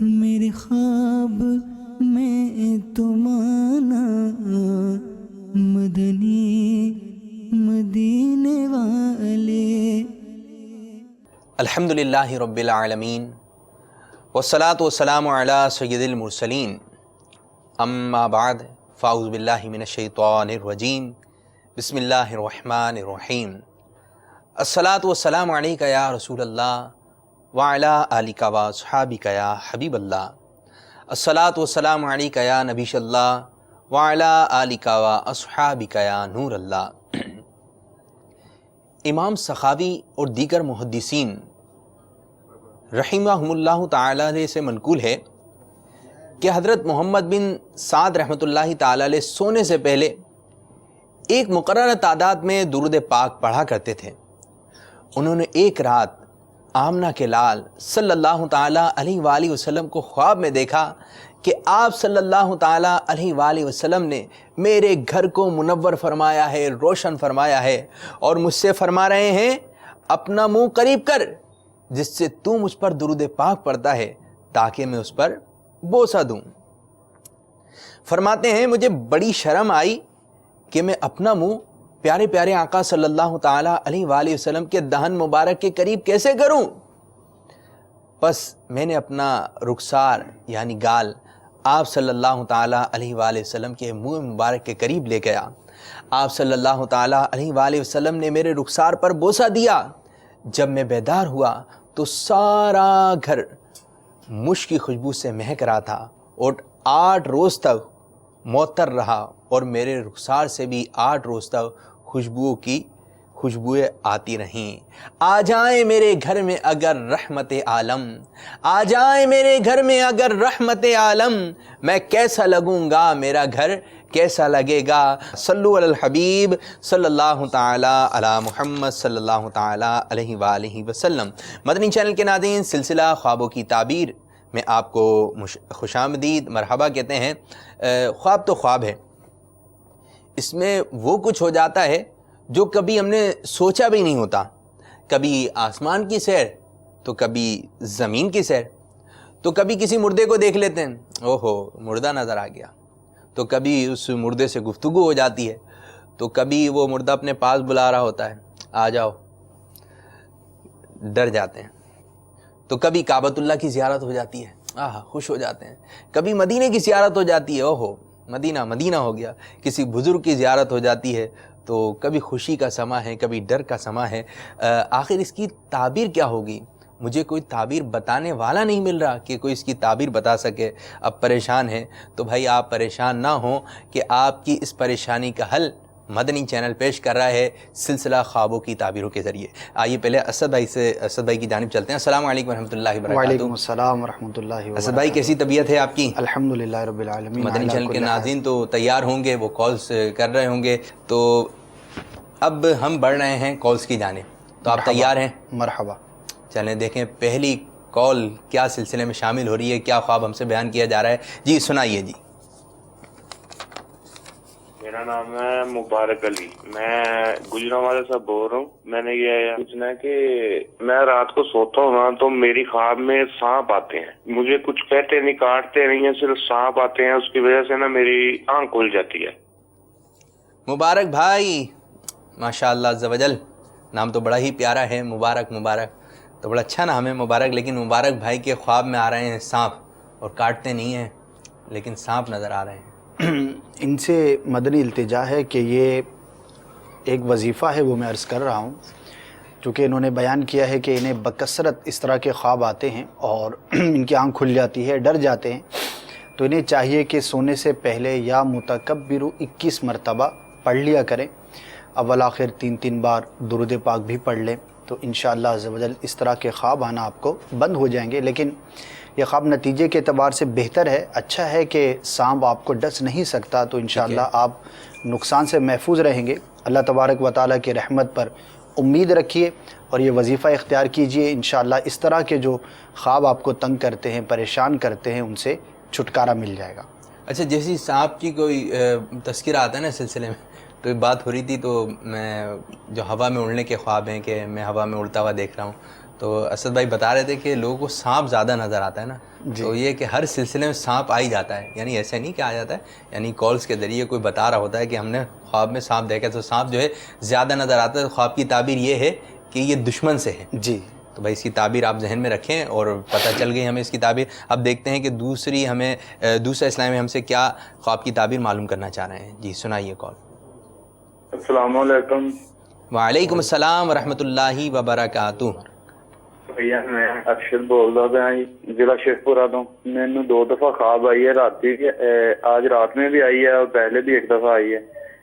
میرے خواب میں تمہارا مدنی مدینے والے۔ الحمدللہ رب العالمین والصلاة والسلام علی سید المرسلین، اما بعد فاعوذ باللہ من الشیطان الرجیم، بسم اللہ الرحمن الرحیم۔ الصلاة والسلام علیک یا رسول اللہ وعلی آلک واصحابک یا حبیب اللہ۔ الصلاة والسلام علیک یا نبی اللہ وعلی آلک واصحابک یا نور اللہ۔ امام سخاوی اور دیگر محدثین رحمہم اللہ تعالی علیہ سے منقول ہے کہ حضرت محمد بن سعد رحمۃ اللہ تعالی علیہ سونے سے پہلے ایک مقررہ تعداد میں درود پاک پڑھا کرتے تھے۔ انہوں نے ایک رات آمنہ کے لال صلی اللہ تعالی علیہ وآلہ وسلم کو خواب میں دیکھا کہ آپ صلی اللہ تعالی علیہ وآلہ وسلم نے میرے گھر کو منور فرمایا ہے، روشن فرمایا ہے، اور مجھ سے فرما رہے ہیں اپنا منہ قریب کر جس سے تو مجھ پر درود پاک پڑھتا ہے تاکہ میں اس پر بوسہ دوں۔ فرماتے ہیں مجھے بڑی شرم آئی کہ میں اپنا منہ پیارے پیارے آقا صلی اللہ تعالی علیہ وآلہ وسلم کے دہن مبارک کے قریب کیسے کروں؟ بس میں نے اپنا رخسار یعنی گال آپ صلی اللہ تعالی علیہ وآلہ وسلم کے منہ مبارک کے قریب لے گیا۔ آپ صلی اللہ تعالی علیہ وآلہ وسلم نے میرے رخسار پر بوسہ دیا۔ جب میں بیدار ہوا تو سارا گھر مشک کی خوشبو سے مہک رہا تھا اور 8 روز تک معطر رہا، اور میرے رخسار سے بھی 8 روز تک خوشبوئیں آتی رہیں۔ آ جائیں میرے گھر میں اگر رحمت عالم، آ جائیں میرے گھر میں اگر رحمت عالم، میں کیسا لگوں گا میرا گھر کیسا لگے گا۔ صلو علی الحبیب صلی اللہ تعالی علی محمد صلی اللہ تعالی علیہ وآلہ وسلم۔ مدنی چینل کے ناظرین، سلسلہ خوابوں کی تعبیر میں آپ کو خوش آمدید، مرحبا کہتے ہیں۔ خواب تو خواب ہے، اس میں وہ کچھ ہو جاتا ہے جو کبھی ہم نے سوچا بھی نہیں ہوتا۔ کبھی آسمان کی سیر تو کبھی زمین کی سیر، تو کبھی کسی مردے کو دیکھ لیتے ہیں، اوہو مردہ نظر آ گیا، تو کبھی اس مردے سے گفتگو ہو جاتی ہے، تو کبھی وہ مردہ اپنے پاس بلا رہا ہوتا ہے، آ جاؤ، ڈر جاتے ہیں۔ تو کبھی کعبۃ اللہ کی زیارت ہو جاتی ہے، آہا خوش ہو جاتے ہیں۔ کبھی مدینے کی زیارت ہو جاتی ہے، اوہو مدینہ مدینہ ہو گیا۔ کسی بزرگ کی زیارت ہو جاتی ہے، تو کبھی خوشی کا سما ہے، کبھی ڈر کا سما ہے۔ آخر اس کی تعبیر کیا ہوگی؟ مجھے کوئی تعبیر بتانے والا نہیں مل رہا کہ کوئی اس کی تعبیر بتا سکے۔ اب پریشان ہیں تو بھائی آپ پریشان نہ ہوں کہ آپ کی اس پریشانی کا حل مدنی چینل پیش کر رہا ہے سلسلہ خوابوں کی تعبیروں کے ذریعے۔ آئیے پہلے اسد بھائی کی جانب چلتے ہیں۔ السلام علیکم ورحمۃ اللہ وبرکاتہ۔ وعلیکم السلام ورحمۃ اللہ وبرکاتہ۔ اسد بھائی کیسی طبیعت ہے آپ کی؟ الحمدللہ رب العالمین۔ مدنی چینل کے ناظرین تو تیار ہوں گے، وہ کالز کر رہے ہوں گے، تو اب ہم بڑھ رہے ہیں کالز کی جانب، تو آپ تیار ہیں؟ مرحبا۔ چلیں دیکھیں پہلی کال کیا سلسلے میں شامل ہو رہی ہے، کیا خواب ہم سے بیان کیا جا رہا ہے۔ جی سنائیے جی۔ میرا نام ہے مبارک علی، میں گجرانوالے سے بول رہا ہوں۔ میں نے یہ پوچھنا ہے کہ میں رات کو سوتا ہوں نا تو میری خواب میں سانپ آتے ہیں، مجھے کچھ کہتے نہیں، کاٹتے نہیں ہیں، صرف سانپ آتے ہیں، اس کی وجہ سے نا میری آنکھ کھل جاتی ہے۔ مبارک بھائی، ماشاء اللہ عز و جل، نام تو بڑا ہی پیارا ہے، مبارک مبارک، تو بڑا اچھا نام ہے مبارک۔ لیکن مبارک بھائی کے خواب میں آ رہے ہیں سانپ، اور کاٹتے نہیں ہیں لیکن سانپ نظر آ رہے ہیں۔ ان سے مدنی التجا ہے کہ یہ ایک وظیفہ ہے، وہ میں عرض کر رہا ہوں، چونکہ انہوں نے بیان کیا ہے کہ انہیں بکثرت اس طرح کے خواب آتے ہیں اور ان کی آنکھ کھل جاتی ہے، ڈر جاتے ہیں، تو انہیں چاہیے کہ سونے سے پہلے یا متکبر 21 مرتبہ پڑھ لیا کریں، اول آخر 3 بار درود پاک بھی پڑھ لیں، تو انشاءاللہ عز و جل اس طرح کے خواب آنا آپ کو بند ہو جائیں گے۔ لیکن یہ خواب نتیجے کے اعتبار سے بہتر ہے، اچھا ہے کہ سانپ آپ کو ڈس نہیں سکتا، تو انشاءاللہ آپ نقصان سے محفوظ رہیں گے۔ اللہ تبارک و تعالیٰ کی رحمت پر امید رکھیے اور یہ وظیفہ اختیار کیجئے، انشاءاللہ اس طرح کے جو خواب آپ کو تنگ کرتے ہیں، پریشان کرتے ہیں، ان سے چھٹکارا مل جائے گا۔ اچھا، جیسی سانپ کی کوئی تذکرہ آتا ہے نا سلسلے میں، تو ایک بات ہو رہی تھی، تو میں جو ہوا میں اڑنے کے خواب ہیں کہ میں ہوا میں اڑتا ہوا دیکھ رہا ہوں، تو اسد بھائی بتا رہے تھے کہ لوگوں کو سانپ زیادہ نظر آتا ہے نا، تو یہ کہ ہر سلسلے میں سانپ آ ہی جاتا ہے، یعنی ایسے نہیں کہ آ جاتا ہے، یعنی کالز کے ذریعے کوئی بتا رہا ہوتا ہے کہ ہم نے خواب میں سانپ دیکھا، تو سانپ جو ہے زیادہ نظر آتا ہے، تو خواب کی تعبیر یہ ہے کہ یہ دشمن سے ہے۔ جی، تو بھائی اس کی تعبیر آپ ذہن میں رکھیں، اور پتہ چل گئی ہمیں اس کی تعبیر۔ اب دیکھتے ہیں کہ دوسرا اسلام میں ہم سے کیا خواب کی تعبیر معلوم کرنا چاہ رہے ہیں۔ جی سنائیے کال۔ السلام علیکم۔ وعلیکم السلام ورحمۃ اللہ وبرکاتہ۔ بھیا میں ارشد بول رہا تھا ضلع شیخ پورہ تو، میں نے 2 دفعہ خواب آئی ہے رات کی، آج رات میں بھی آئی ہے اور پہلے بھی 1 دفعہ آئی ہے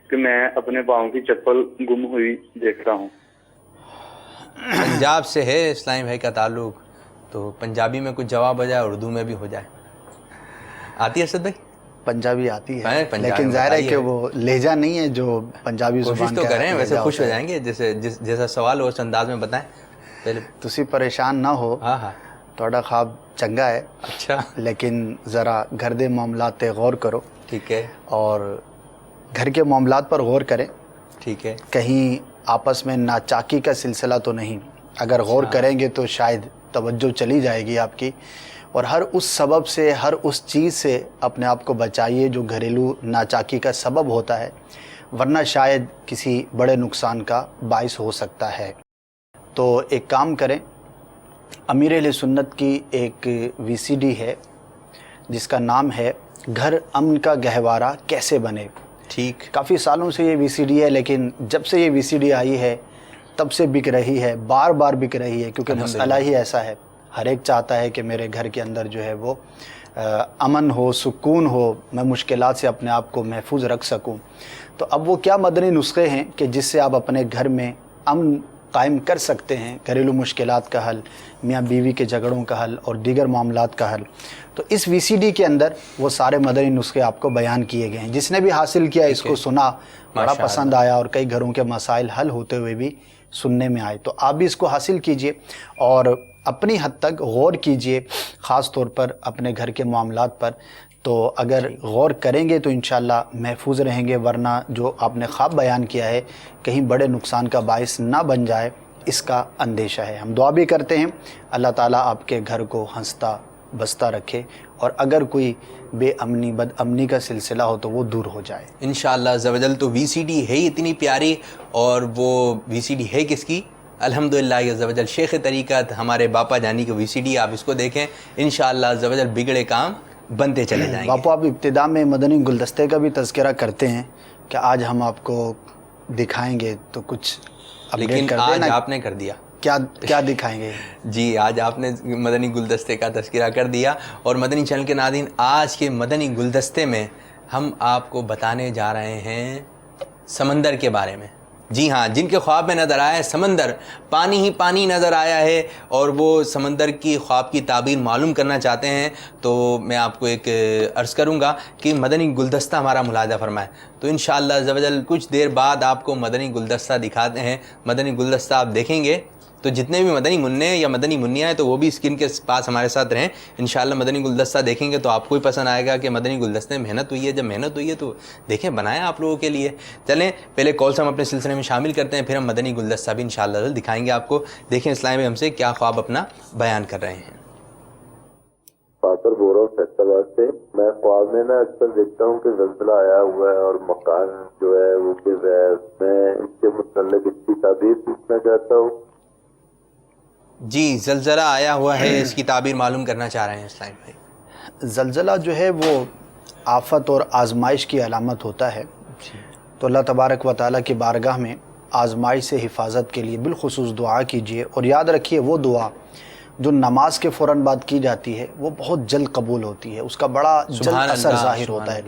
کہ میں اپنے پاؤں کی چپل گم ہوئی دیکھتا ہوں۔ پنجاب سے ہے اسلام بھائی کا تعلق، تو پنجابی میں کچھ جواب ہو جائے، اردو میں بھی ہو جائے۔ آتی ہے اسد بھائی؟ پنجابی آتی ہے، پنجابی لیکن ظاہر ہے بتائیے۔ کہ وہ لہجہ نہیں ہے جو پنجابی زبان کا۔ کوشش تو کریں، ویسے لہجہ خوش ہو ہوتا ہے۔ جائیں گے، جیسا سوال ہو اس انداز میں بتائیں پہلے۔ تسی پریشان نہ ہو، ہاں ہاں، تھوڑا خواب چنگا ہے، اچھا لیکن ذرا گھر دے معاملات تے غور کرو، ٹھیک ہے اور گھر کے معاملات پر غور کریں، ٹھیک ہے۔ کہیں آپس میں ناچاکی کا سلسلہ تو نہیں۔ اگر غور کریں گے تو شاید توجہ چلی جائے گی آپ کی، اور ہر اس سبب سے، ہر اس چیز سے اپنے آپ کو بچائیے جو گھریلو ناچاکی کا سبب ہوتا ہے، ورنہ شاید کسی بڑے نقصان کا باعث ہو سکتا ہے۔ تو ایک کام کریں، امیر اہل سنت کی ایک VCD ہے جس کا نام ہے گھر امن کا گہوارہ کیسے بنے۔ ٹھیک، کافی سالوں سے یہ VCD ہے، لیکن جب سے یہ VCD آئی ہے تب سے بک رہی ہے، بار بار بک رہی ہے، کیونکہ مسئلہ ہی ایسا ہے، ہر ایک چاہتا ہے کہ میرے گھر کے اندر جو ہے وہ امن ہو، سکون ہو، میں مشکلات سے اپنے آپ کو محفوظ رکھ سکوں۔ تو اب وہ کیا مدنی نسخے ہیں کہ جس سے آپ اپنے گھر میں امن قائم کر سکتے ہیں، گھریلو مشکلات کا حل، میاں بیوی کے جھگڑوں کا حل اور دیگر معاملات کا حل۔ تو اس VCD کے اندر وہ سارے مدنی نسخے آپ کو بیان کیے گئے ہیں۔ جس نے بھی حاصل کیا اس کو سنا، بڑا پسند آیا، اور کئی گھروں کے مسائل حل ہوتے ہوئے بھی سننے میں آئے۔ تو آپ بھی اس کو حاصل کیجئے اور اپنی حد تک غور کیجئے، خاص طور پر اپنے گھر کے معاملات پر۔ تو اگر غور کریں گے تو انشاءاللہ محفوظ رہیں گے، ورنہ جو آپ نے خواب بیان کیا ہے کہیں بڑے نقصان کا باعث نہ بن جائے، اس کا اندیشہ ہے۔ ہم دعا بھی کرتے ہیں اللہ تعالیٰ آپ کے گھر کو ہنستا بستا رکھے، اور اگر کوئی بے امنی بد امنی کا سلسلہ ہو تو وہ دور ہو جائے انشاءاللہ عز و جل۔ تو VCD ہے ہی اتنی پیاری، اور وہ VCD ہے کس کی؟ الحمدللہ عز و جل شیخ طریقت ہمارے باپا جانی کی VCD، آپ اس کو دیکھیں، انشاءاللہ عز و جل بگڑے کام بنتے چلے جائیں گے۔ باپو، آپ ابتدا میں مدنی گلدستے کا بھی تذکرہ کرتے ہیں کہ آج ہم آپ کو دکھائیں گے، تو کچھ اپڈیٹ لیکن کر دیں آج نا، آپ نے کر دیا۔ کیا دکھائیں گے؟ جی آج آپ نے مدنی گلدستے کا تذکرہ کر دیا، اور مدنی چینل کے ناظرین، آج کے مدنی گلدستے میں ہم آپ کو بتانے جا رہے ہیں سمندر کے بارے میں۔ جی ہاں، جن کے خواب میں نظر آیا ہے سمندر، پانی ہی پانی نظر آیا ہے، اور وہ سمندر کی خواب کی تعبیر معلوم کرنا چاہتے ہیں، تو میں آپ کو ایک عرض کروں گا کہ مدنی گلدستہ ہمارا ملاحظہ فرمائے۔ تو انشاءاللہ عز و جل کچھ دیر بعد آپ کو مدنی گلدستہ دکھاتے ہیں۔ مدنی گلدستہ آپ دیکھیں گے تو جتنے بھی مدنی منع یا مدنی منیا ہیں تو وہ بھی اسکرین کے پاس ہمارے ساتھ رہیں۔ انشاءاللہ مدنی گلدستہ دیکھیں گے تو آپ کو ہی پسند آئے گا کہ مدنی گلدستے میں محنت ہوئی ہے۔ جب محنت ہوئی ہے تو دیکھیں، بنائیں آپ لوگوں کے لیے۔ چلیں پہلے کالس ہم اپنے سلسلے میں شامل کرتے ہیں، پھر ہم مدنی گلدستہ بھی انشاءاللہ دکھائیں گے آپ کو۔ دیکھیں اسلام میں ہم سے کیا خواب اپنا بیان کر رہے ہیں۔ فاطر بول رہا ہوں فیصل آباد سے۔ میں خواب میں نا اکثر دیکھتا ہوں کہ زلزلہ آیا ہوا ہے اور مکان جو ہے وہ گر رہا ہے۔ میں اس کے متعلق اس کی تعبیر پوچھنا چاہتا ہوں۔ جی زلزلہ آیا ہوا ہے، اس کی تعبیر معلوم کرنا چاہ رہے ہیں اسلام بھائی۔ زلزلہ جو ہے وہ آفت اور آزمائش کی علامت ہوتا ہے، تو اللہ تبارک و تعالیٰ کی بارگاہ میں آزمائش سے حفاظت کے لیے بالخصوص دعا کیجیے، اور یاد رکھیے وہ دعا جو نماز کے فوراً بعد کی جاتی ہے وہ بہت جلد قبول ہوتی ہے، اس کا بڑا جلد اثر ظاہر ہوتا ہے۔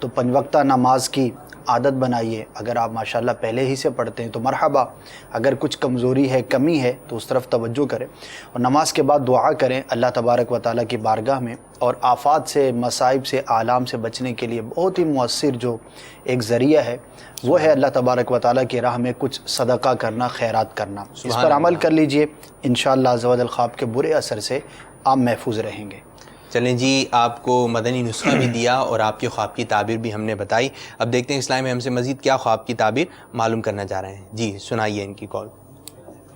تو 5 وقتہ نماز کی عادت بنائیے۔ اگر آپ ماشاءاللہ پہلے ہی سے پڑھتے ہیں تو مرحبا، اگر کچھ کمزوری ہے، کمی ہے تو اس طرف توجہ کریں، اور نماز کے بعد دعا کریں اللہ تبارک و تعالیٰ کی بارگاہ میں۔ اور آفات سے، مصائب سے، آلام سے بچنے کے لیے بہت ہی مؤثر جو ایک ذریعہ ہے وہ ہے اللہ تبارک و تعالیٰ کی راہ میں کچھ صدقہ کرنا، خیرات کرنا۔ اس پر عمل کر لیجئے، انشاءاللہ عز و جل خواب کے برے اثر سے آپ محفوظ رہیں گے۔ چلیں جی، آپ کو مدنی نسخہ بھی دیا اور آپ کے خواب کی تعبیر بھی ہم نے بتائی۔ اب دیکھتے ہیں اسلام میں ہم سے مزید کیا خواب کی تعبیر معلوم کرنا چاہ رہے ہیں۔ جی سنائیے ان کی کال۔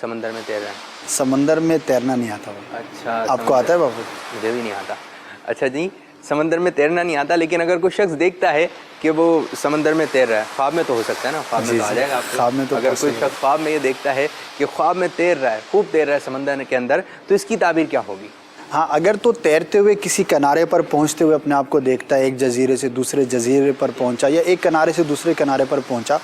سمندر میں تیر رہا ہے؟ سمندر میں تیرنا نہیں آتا بابا. اچھا آپ کو آتا ہے بابو؟ مجھے بھی نہیں آتا. اچھا جی، سمندر میں تیرنا نہیں آتا، لیکن اگر کوئی شخص دیکھتا ہے کہ وہ سمندر میں تیر رہا ہے، خواب میں تو ہو سکتا ہے نا، خواب میں تو آ جائے گا آپ کو. خواب میں تو اگر کوئی شخص خواب میں یہ دیکھتا ہے کہ خواب میں تیر رہا ہے، خوب تیر رہا ہے سمندر کے اندر، تو اس کی تعبیر کیا ہوگی؟ ہاں، اگر تو تیرتے ہوئے کسی کنارے پر پہنچتے ہوئے اپنے آپ کو دیکھتا ہے، ایک جزیرے سے دوسرے جزیرے پر پہنچا یا ایک کنارے سے دوسرے کنارے پر پہنچا،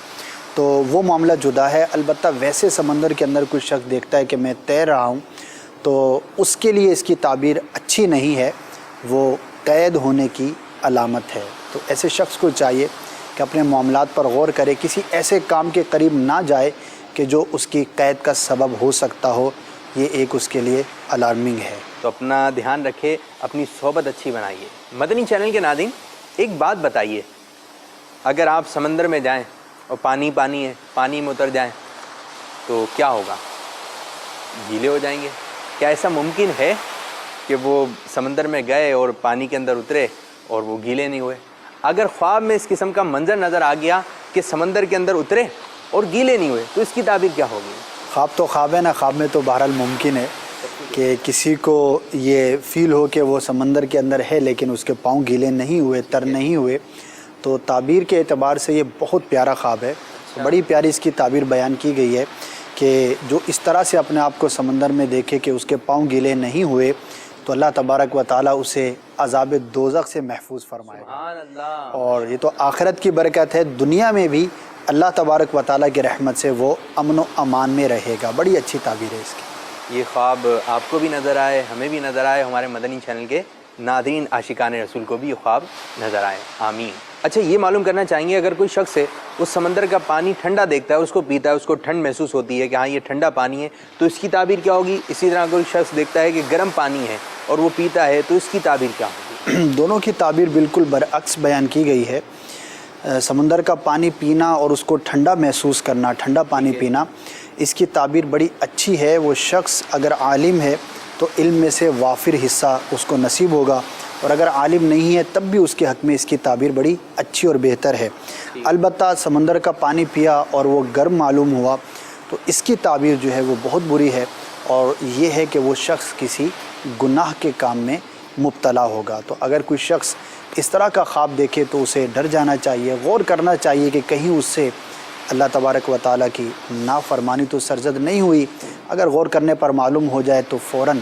تو وہ معاملہ جدا ہے. البتہ ویسے سمندر کے اندر کوئی شخص دیکھتا ہے کہ میں تیر رہا ہوں، تو اس کے لیے اس کی تعبیر اچھی نہیں ہے، وہ قید ہونے کی علامت ہے. تو ایسے شخص کو چاہیے کہ اپنے معاملات پر غور کرے، کسی ایسے کام کے قریب نہ جائے کہ جو اس کی قید کا سبب ہو سکتا ہو. یہ ایک اس کے لیے الارمنگ ہے. تو اپنا دھیان رکھے، اپنی صحبت اچھی بنائیے. مدنی چینل کے ناظرین، ایک بات بتائیے، اگر آپ سمندر میں جائیں اور پانی ہے، پانی میں اتر جائیں تو کیا ہوگا؟ گیلے ہو جائیں گے. کیا ایسا ممکن ہے کہ وہ سمندر میں گئے اور پانی کے اندر اترے اور وہ گیلے نہیں ہوئے؟ اگر خواب میں اس قسم کا منظر نظر آ گیا کہ سمندر کے اندر اترے اور گیلے نہیں ہوئے، تو اس کی تعبیر کیا ہوگی؟ خواب تو خواب ہے نا، خواب میں تو بہرحال ممکن ہے کہ کسی کو یہ فیل ہو کہ وہ سمندر کے اندر ہے لیکن اس کے پاؤں گیلے نہیں ہوئے، تر نہیں ہوئے. تو تعبیر کے اعتبار سے یہ بہت پیارا خواب ہے. بڑی پیاری اس کی تعبیر بیان کی گئی ہے کہ جو اس طرح سے اپنے آپ کو سمندر میں دیکھے کہ اس کے پاؤں گیلے نہیں ہوئے، تو اللہ تبارک و تعالیٰ اسے عذاب دوزخ سے محفوظ فرمائے گا. اور یہ تو آخرت کی برکت ہے، دنیا میں بھی اللہ تبارک و تعالیٰ کی رحمت سے وہ امن و امان میں رہے گا. بڑی اچھی تعبیر ہے اس کی. یہ خواب آپ کو بھی نظر آئے، ہمیں بھی نظر آئے، ہمارے مدنی چینل کے ناظرین عاشقان رسول کو بھی یہ خواب نظر آئے. آمین. اچھا، یہ معلوم کرنا چاہیں گے، اگر کوئی شخص ہے اس سمندر کا پانی ٹھنڈا دیکھتا ہے، اس کو پیتا ہے، اس کو ٹھنڈ محسوس ہوتی ہے کہ ہاں یہ ٹھنڈا پانی ہے، تو اس کی تعبیر کیا ہوگی؟ اسی طرح کوئی شخص دیکھتا ہے کہ گرم پانی ہے اور وہ پیتا ہے، تو اس کی تعبیر کیا ہوگی؟ دونوں کی تعبیر بالکل برعکس بیان کی گئی ہے. سمندر کا پانی پینا اور اس کو ٹھنڈا محسوس کرنا، ٹھنڈا پانی پینا، اس کی تعبیر بڑی اچھی ہے. وہ شخص اگر عالم ہے تو علم میں سے وافر حصہ اس کو نصیب ہوگا، اور اگر عالم نہیں ہے تب بھی اس کے حق میں اس کی تعبیر بڑی اچھی اور بہتر ہے. البتہ سمندر کا پانی پیا اور وہ گرم معلوم ہوا تو اس کی تعبیر جو ہے وہ بہت بری ہے، اور یہ ہے کہ وہ شخص کسی گناہ کے کام میں مبتلا ہوگا. تو اگر کوئی شخص اس طرح کا خواب دیکھے تو اسے ڈر جانا چاہیے، غور کرنا چاہیے کہ کہیں اس سے اللہ تبارک و تعالیٰ کی نافرمانی تو سرزد نہیں ہوئی. اگر غور کرنے پر معلوم ہو جائے تو فوراً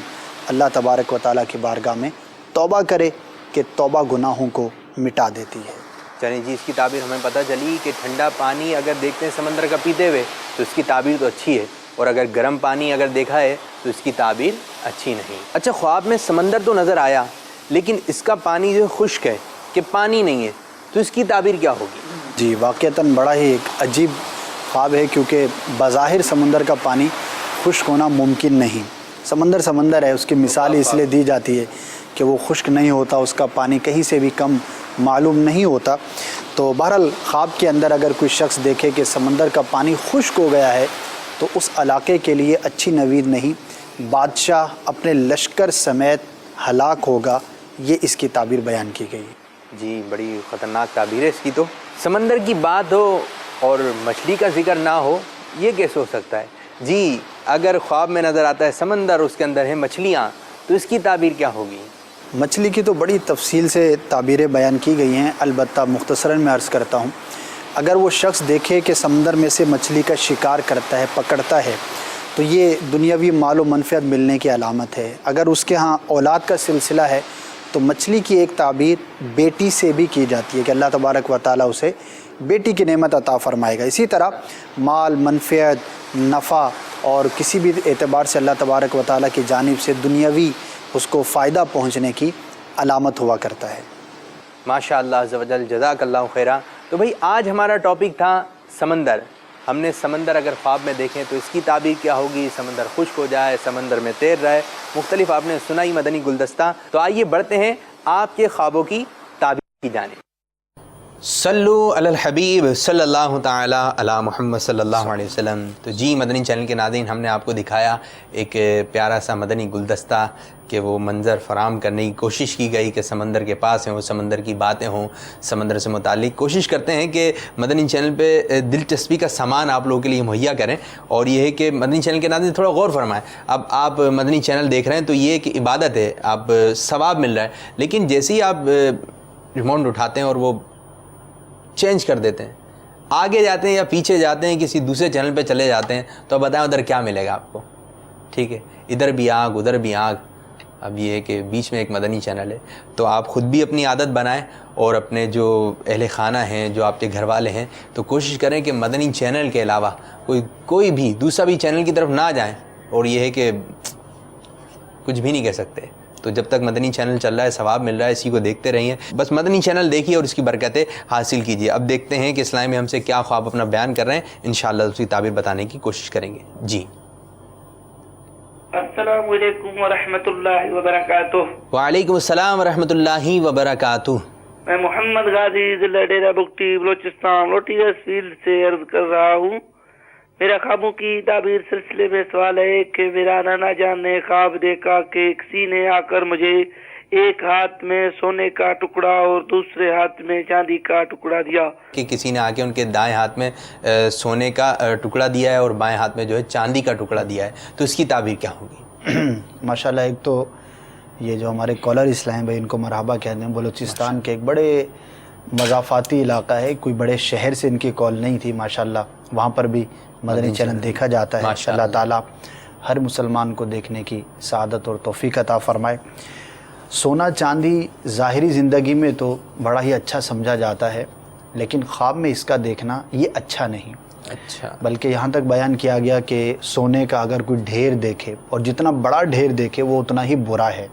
اللہ تبارک و تعالیٰ کی بارگاہ میں توبہ کرے کہ توبہ گناہوں کو مٹا دیتی ہے. چلیں جی، اس کی تعبیر ہمیں پتہ چلی کہ ٹھنڈا پانی اگر دیکھتے ہیں سمندر کا پیتے ہوئے تو اس کی تعبیر تو اچھی ہے، اور اگر گرم پانی اگر دیکھا ہے تو اس کی تعبیر اچھی نہیں. اچھا، خواب میں سمندر تو نظر آیا لیکن اس کا پانی جو خشک ہے، کہ پانی نہیں ہے، تو اس کی تعبیر کیا ہوگی؟ جی، واقعتاً بڑا ہی ایک عجیب خواب ہے، کیونکہ بظاہر سمندر کا پانی خشک ہونا ممکن نہیں. سمندر ہے، اس کی مثال اس لیے دی جاتی ہے کہ وہ خشک نہیں ہوتا، اس کا پانی کہیں سے بھی کم معلوم نہیں ہوتا. تو بہرحال خواب کے اندر اگر کوئی شخص دیکھے کہ سمندر کا پانی خشک ہو گیا ہے تو اس علاقے کے لیے اچھی نوید نہیں، بادشاہ اپنے لشکر سمیت ہلاک ہوگا. یہ اس کی تعبیر بیان کی گئی. جی، بڑی خطرناک تعبیر ہے اس کی. تو سمندر کی بات ہو اور مچھلی کا ذکر نہ ہو، یہ کیسے ہو سکتا ہے؟ جی، اگر خواب میں نظر آتا ہے سمندر، اس کے اندر ہیں مچھلیاں، تو اس کی تعبیر کیا ہوگی؟ مچھلی کی تو بڑی تفصیل سے تعبیریں بیان کی گئی ہیں، البتہ مختصراً میں عرض کرتا ہوں. اگر وہ شخص دیکھے کہ سمندر میں سے مچھلی کا شکار کرتا ہے، پکڑتا ہے، تو یہ دنیاوی مال و منفعت ملنے کی علامت ہے. اگر اس کے ہاں اولاد کا سلسلہ ہے تو مچھلی کی ایک تعبیر بیٹی سے بھی کی جاتی ہے کہ اللہ تبارک و تعالیٰ اسے بیٹی کی نعمت عطا فرمائے گا. اسی طرح مال، منفعت، نفع اور کسی بھی اعتبار سے اللہ تبارک و تعالیٰ کی جانب سے دنیاوی اس کو فائدہ پہنچنے کی علامت ہوا کرتا ہے. ماشاء اللہ عز و جل، جزاک اللہ خیرہ. تو بھائی آج ہمارا ٹاپک تھا سمندر. ہم نے سمندر اگر خواب میں دیکھیں تو اس کی تعبیر کیا ہوگی؟ سمندر خشک ہو جائے، سمندر میں تیر رہے، مختلف آپ نے سنائی مدنی گلدستہ. تو آئیے بڑھتے ہیں آپ کے خوابوں کی تعبیر کی جانب. صلو علی الحبیب صلی اللہ تعالی علی محمد صلی اللہ علیہ وسلم۔ تو جی مدنی چینل کے ناظرین، ہم نے آپ کو دکھایا ایک پیارا سا مدنی گلدستہ کہ وہ منظر فراہم کرنے کی کوشش کی گئی کہ سمندر کے پاس ہیں، وہ سمندر کی باتیں ہوں، سمندر سے متعلق کوشش کرتے ہیں کہ مدنی چینل پہ دلچسپی کا سامان آپ لوگوں کے لیے مہیا کریں۔ اور یہ ہے کہ مدنی چینل کے ناظرین تھوڑا غور فرمائیں، اب آپ مدنی چینل دیکھ رہے ہیں تو یہ ایک عبادت ہے، آپ ثواب مل رہا ہے، لیکن جیسے ہی آپ ریموٹ اٹھاتے ہیں اور وہ چینج کر دیتے ہیں، آگے جاتے ہیں یا پیچھے جاتے ہیں، کسی دوسرے چینل پہ چلے جاتے ہیں، تو بتائیں ادھر کیا ملے گا آپ کو؟ ٹھیک ہے، ادھر بھی آگ ادھر بھی آگ۔ اب یہ ہے کہ بیچ میں ایک مدنی چینل ہے، تو آپ خود بھی اپنی عادت بنائیں اور اپنے جو اہل خانہ ہیں، جو آپ کے گھر والے ہیں، تو کوشش کریں کہ مدنی چینل کے علاوہ کوئی بھی دوسرا بھی چینل کی طرف نہ جائیں۔ اور یہ ہے کہ کچھ بھی نہیں کہہ سکتے، تو جب تک مدنی چینل چل رہا ہے، ثواب مل رہا ہے، اسی کو دیکھتے رہیے، بس مدنی چینل دیکھیے اور اس کی برکتیں حاصل کیجیے۔ اب دیکھتے ہیں کہ اسلام میں ہم سے کیا خواب اپنا بیان کر رہے ہیں، انشاءاللہ اس کی تعبیر بتانے کی کوشش کریں گے۔ جی السلام علیکم ورحمۃ اللہ وبرکاتہ۔ وعلیکم السلام ورحمۃ اللہ وبرکاتہ۔ میں محمد غازی ضلع ڈیرہ بگٹی بلوچستان لوٹیگس فیلڈ سے عرض کر رہا ہوں۔ میرا خوابوں کی تعبیر سلسلے میں سوال ہے کہ میرا نانا جان نے خواب دیکھا کہ کسی نے آ کر مجھے ایک ہاتھ میں سونے کا ٹکڑا اور دوسرے ہاتھ میں چاندی کا ٹکڑا دیا۔ کہ کسی نے آ کے ان کے دائیں ہاتھ میں سونے کا ٹکڑا دیا ہے اور بائیں ہاتھ میں جو ہے چاندی کا ٹکڑا دیا ہے، تو اس کی تعبیر کیا ہوگی؟ ماشاءاللہ، ایک تو یہ جو ہمارے کالر اسلام بھائی، ان کو مرحبا کہتے ہیں، بلوچستان کے ایک بڑے مضافاتی علاقہ ہے، کوئی بڑے شہر سے ان کی کال نہیں تھی، ماشاءاللہ وہاں پر بھی مدنی چینل دیکھا جاتا ہے۔ اللہ تعالیٰ ہر مسلمان کو دیکھنے کی سعادت اور توفیق عطا فرمائے۔ سونا چاندی ظاہری زندگی میں تو بڑا ہی اچھا سمجھا جاتا ہے، لیکن خواب میں اس کا دیکھنا یہ اچھا نہیں، اچھا، بلکہ یہاں تک بیان کیا گیا کہ سونے کا اگر کوئی ڈھیر دیکھے اور جتنا بڑا ڈھیر دیکھے وہ اتنا ہی برا ہے،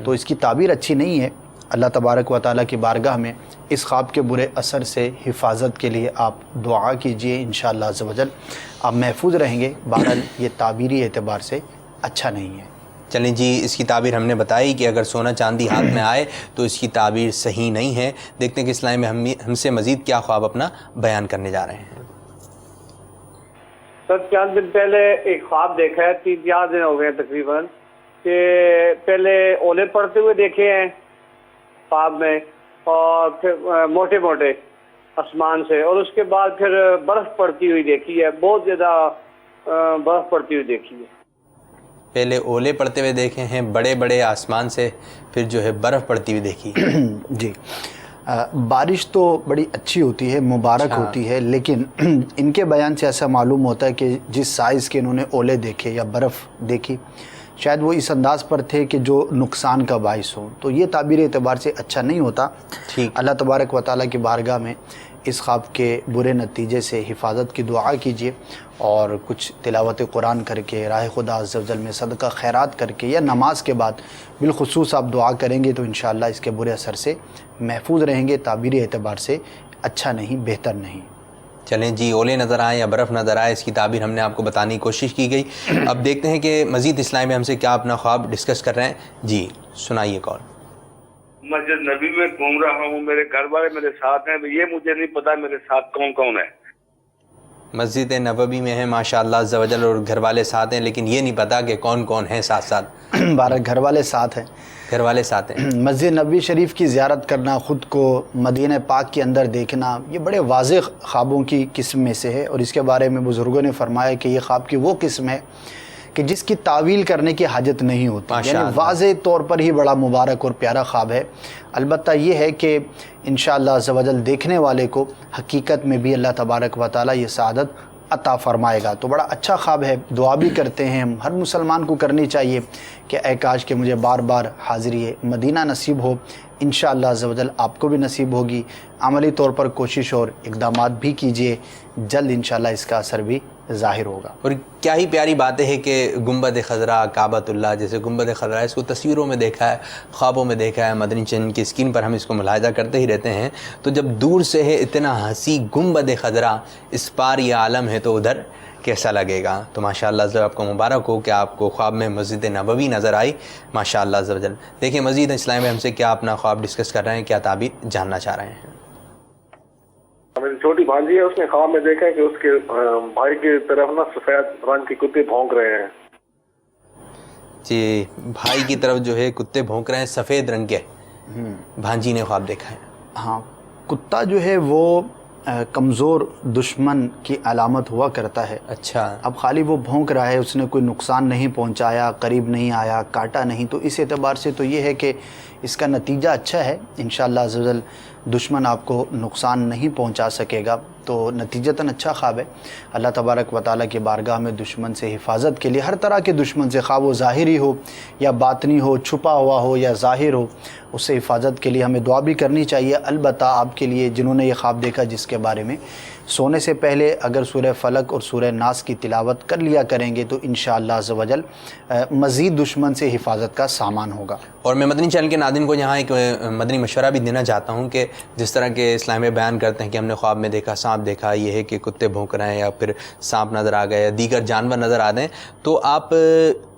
تو اس کی تعبیر اچھی نہیں ہے۔ اللہ تبارک و تعالیٰ کی بارگاہ میں اس خواب کے برے اثر سے حفاظت کے لیے آپ دعا کیجئے، انشاءاللہ عز و جل آپ محفوظ رہیں گے۔ بہرحال یہ تعبیری اعتبار سے اچھا نہیں ہے۔ چلیں جی، اس کی تعبیر ہم نے بتائی کہ اگر سونا چاندی ہاتھ میں آئے تو اس کی تعبیر صحیح نہیں ہے۔ دیکھتے ہیں کہ اسلام میں ہم سے مزید کیا خواب اپنا بیان کرنے جا رہے ہیں۔ سر چند دن پہلے ایک خواب دیکھا ہے، 3-4 دن ہو گئے ہیں تقریباً، کہ پہلے اولے پڑتے ہوئے دیکھے ہیں خواب میں، اور پھر موٹے موٹے آسمان سے، اور اس کے بعد پھر برف پڑتی ہوئی دیکھی ہے، بہت زیادہ برف پڑتی ہوئی دیکھی ہے۔ پہلے اولے پڑتے ہوئے دیکھے ہیں بڑے بڑے آسمان سے، پھر جو ہے برف پڑتی ہوئی دیکھی۔ جی، بارش تو بڑی اچھی ہوتی ہے، مبارک ہوتی ہے، لیکن ان کے بیان سے ایسا معلوم ہوتا ہے کہ جس سائز کے انہوں نے اولے دیکھے یا برف دیکھی، شاید وہ اس انداز پر تھے کہ جو نقصان کا باعث ہو، تو یہ تعبیر اعتبار سے اچھا نہیں ہوتا۔ اللہ تبارک و تعالیٰ کی بارگاہ میں اس خواب کے برے نتیجے سے حفاظت کی دعا کیجیے، اور کچھ تلاوت قرآن کر کے، راہ خدا عز و جل میں صدقہ خیرات کر کے، یا نماز کے بعد بالخصوص آپ دعا کریں گے تو انشاءاللہ اس کے برے اثر سے محفوظ رہیں گے۔ تعبیری اعتبار سے اچھا نہیں، بہتر نہیں۔ چلیں جی، اولے نظر آئیں یا برف نظر آئے، اس کی تعبیر ہم نے آپ کو بتانے کی کوشش کی گئی۔ اب دیکھتے ہیں کہ مزید اسلام میں ہم سے کیا اپنا خواب ڈسکس کر رہے ہیں۔ جی سنائیے کال۔ مسجد نبی میں گھوم رہا ہوں، میرے گھر والے میرے ساتھ ہیں، یہ مجھے نہیں پتا میرے ساتھ کون کون ہے۔ مسجد نبوی میں ہے ماشاءاللہ عز و جل، اور گھر والے ساتھ ہیں، لیکن یہ نہیں پتا کہ کون کون ہیں ساتھ ساتھ۔ بارہ گھر والے ساتھ ہیں، گھر والے ساتھ ہیں۔ مسجد نبوی شریف کی زیارت کرنا، خود کو مدینہ پاک کے اندر دیکھنا، یہ بڑے واضح خوابوں کی قسم میں سے ہے، اور اس کے بارے میں بزرگوں نے فرمایا کہ یہ خواب کی وہ قسم ہے کہ جس کی تعویل کرنے کی حاجت نہیں ہوتی، یعنی واضح طور پر ہی بڑا مبارک اور پیارا خواب ہے۔ البتہ یہ ہے کہ انشاءاللہ عز و جل دیکھنے والے کو حقیقت میں بھی اللہ تبارک و تعالیٰ یہ سعادت عطا فرمائے گا۔ تو بڑا اچھا خواب ہے، دعا بھی کرتے ہیں ہم، ہر مسلمان کو کرنی چاہیے کہ اے کاش کہ مجھے بار بار حاضری مدینہ نصیب ہو۔ انشاءاللہ عز و جل آپ کو بھی نصیب ہوگی۔ عملی طور پر کوشش اور اقدامات بھی کیجیے، جلد انشاءاللہ اس کا اثر بھی ظاہر ہوگا۔ اور کیا ہی پیاری باتیں ہے کہ گنبد خضرا کعبۃ اللہ، جیسے گنبد خضرا ہے، اس کو تصویروں میں دیکھا ہے، خوابوں میں دیکھا ہے، مدنی چینل کی اسکرین پر ہم اس کو ملاحظہ کرتے ہی رہتے ہیں۔ تو جب دور سے ہے اتنا ہنسی گنبد خضرا، اس پار یہ عالم ہے تو ادھر کیسا لگے گا۔ تو ماشاءاللہ عز و جل آپ کو مبارک ہو کہ آپ کو خواب میں مسجد نبوی نظر آئی، ماشاءاللہ عز و جل۔ دیکھیں مزید اسلام میں ہم سے کیا اپنا خواب ڈسکس کر رہے ہیں، کیا تعبیر جاننا چاہ رہے ہیں۔ چھوٹی بھانجی ہے، اس نے خواب میں دیکھا ہے کہ اس کے بھائی کی طرف نا سفید رنگ کے کتے بھونک رہے ہیں. جی بھائی کی طرف جو ہے کتے بھونک رہے ہیں سفید رنگ کے، بھانجی نے خواب دیکھا ہے. ہاں، کتا جو ہے وہ کمزور دشمن کی علامت ہوا کرتا ہے. اچھا، اب خالی وہ بھونک رہا ہے، اس نے کوئی نقصان نہیں پہنچایا، قریب نہیں آیا، کاٹا نہیں، تو اس اعتبار سے تو یہ ہے کہ اس کا نتیجہ اچھا ہے. انشاءاللہ عز و جل دشمن آپ کو نقصان نہیں پہنچا سکے گا، تو نتیجتاً اچھا خواب ہے. اللہ تبارک و تعالیٰ کی بارگاہ میں دشمن سے حفاظت کے لیے، ہر طرح کے دشمن سے، خواہ وہ ظاہری ہو یا باطنی ہو، چھپا ہوا ہو یا ظاہر ہو، اس سے حفاظت کے لیے ہمیں دعا بھی کرنی چاہیے. البتہ آپ کے لیے جنہوں نے یہ خواب دیکھا، جس کے بارے میں سونے سے پہلے اگر سورہ فلق اور سورہ ناس کی تلاوت کر لیا کریں گے تو انشاءاللہ عز و جل مزید دشمن سے حفاظت کا سامان ہوگا. اور میں مدنی چینل کے ناظرین کو یہاں ایک مدنی مشورہ بھی دینا چاہتا ہوں کہ جس طرح کے اسلام میں بیان کرتے ہیں کہ ہم نے خواب میں دیکھا سانپ دیکھا، یہ ہے کہ کتے بھونک رہے ہیں یا پھر سانپ نظر آ گئے یا دیگر جانور نظر آ گئے، تو آپ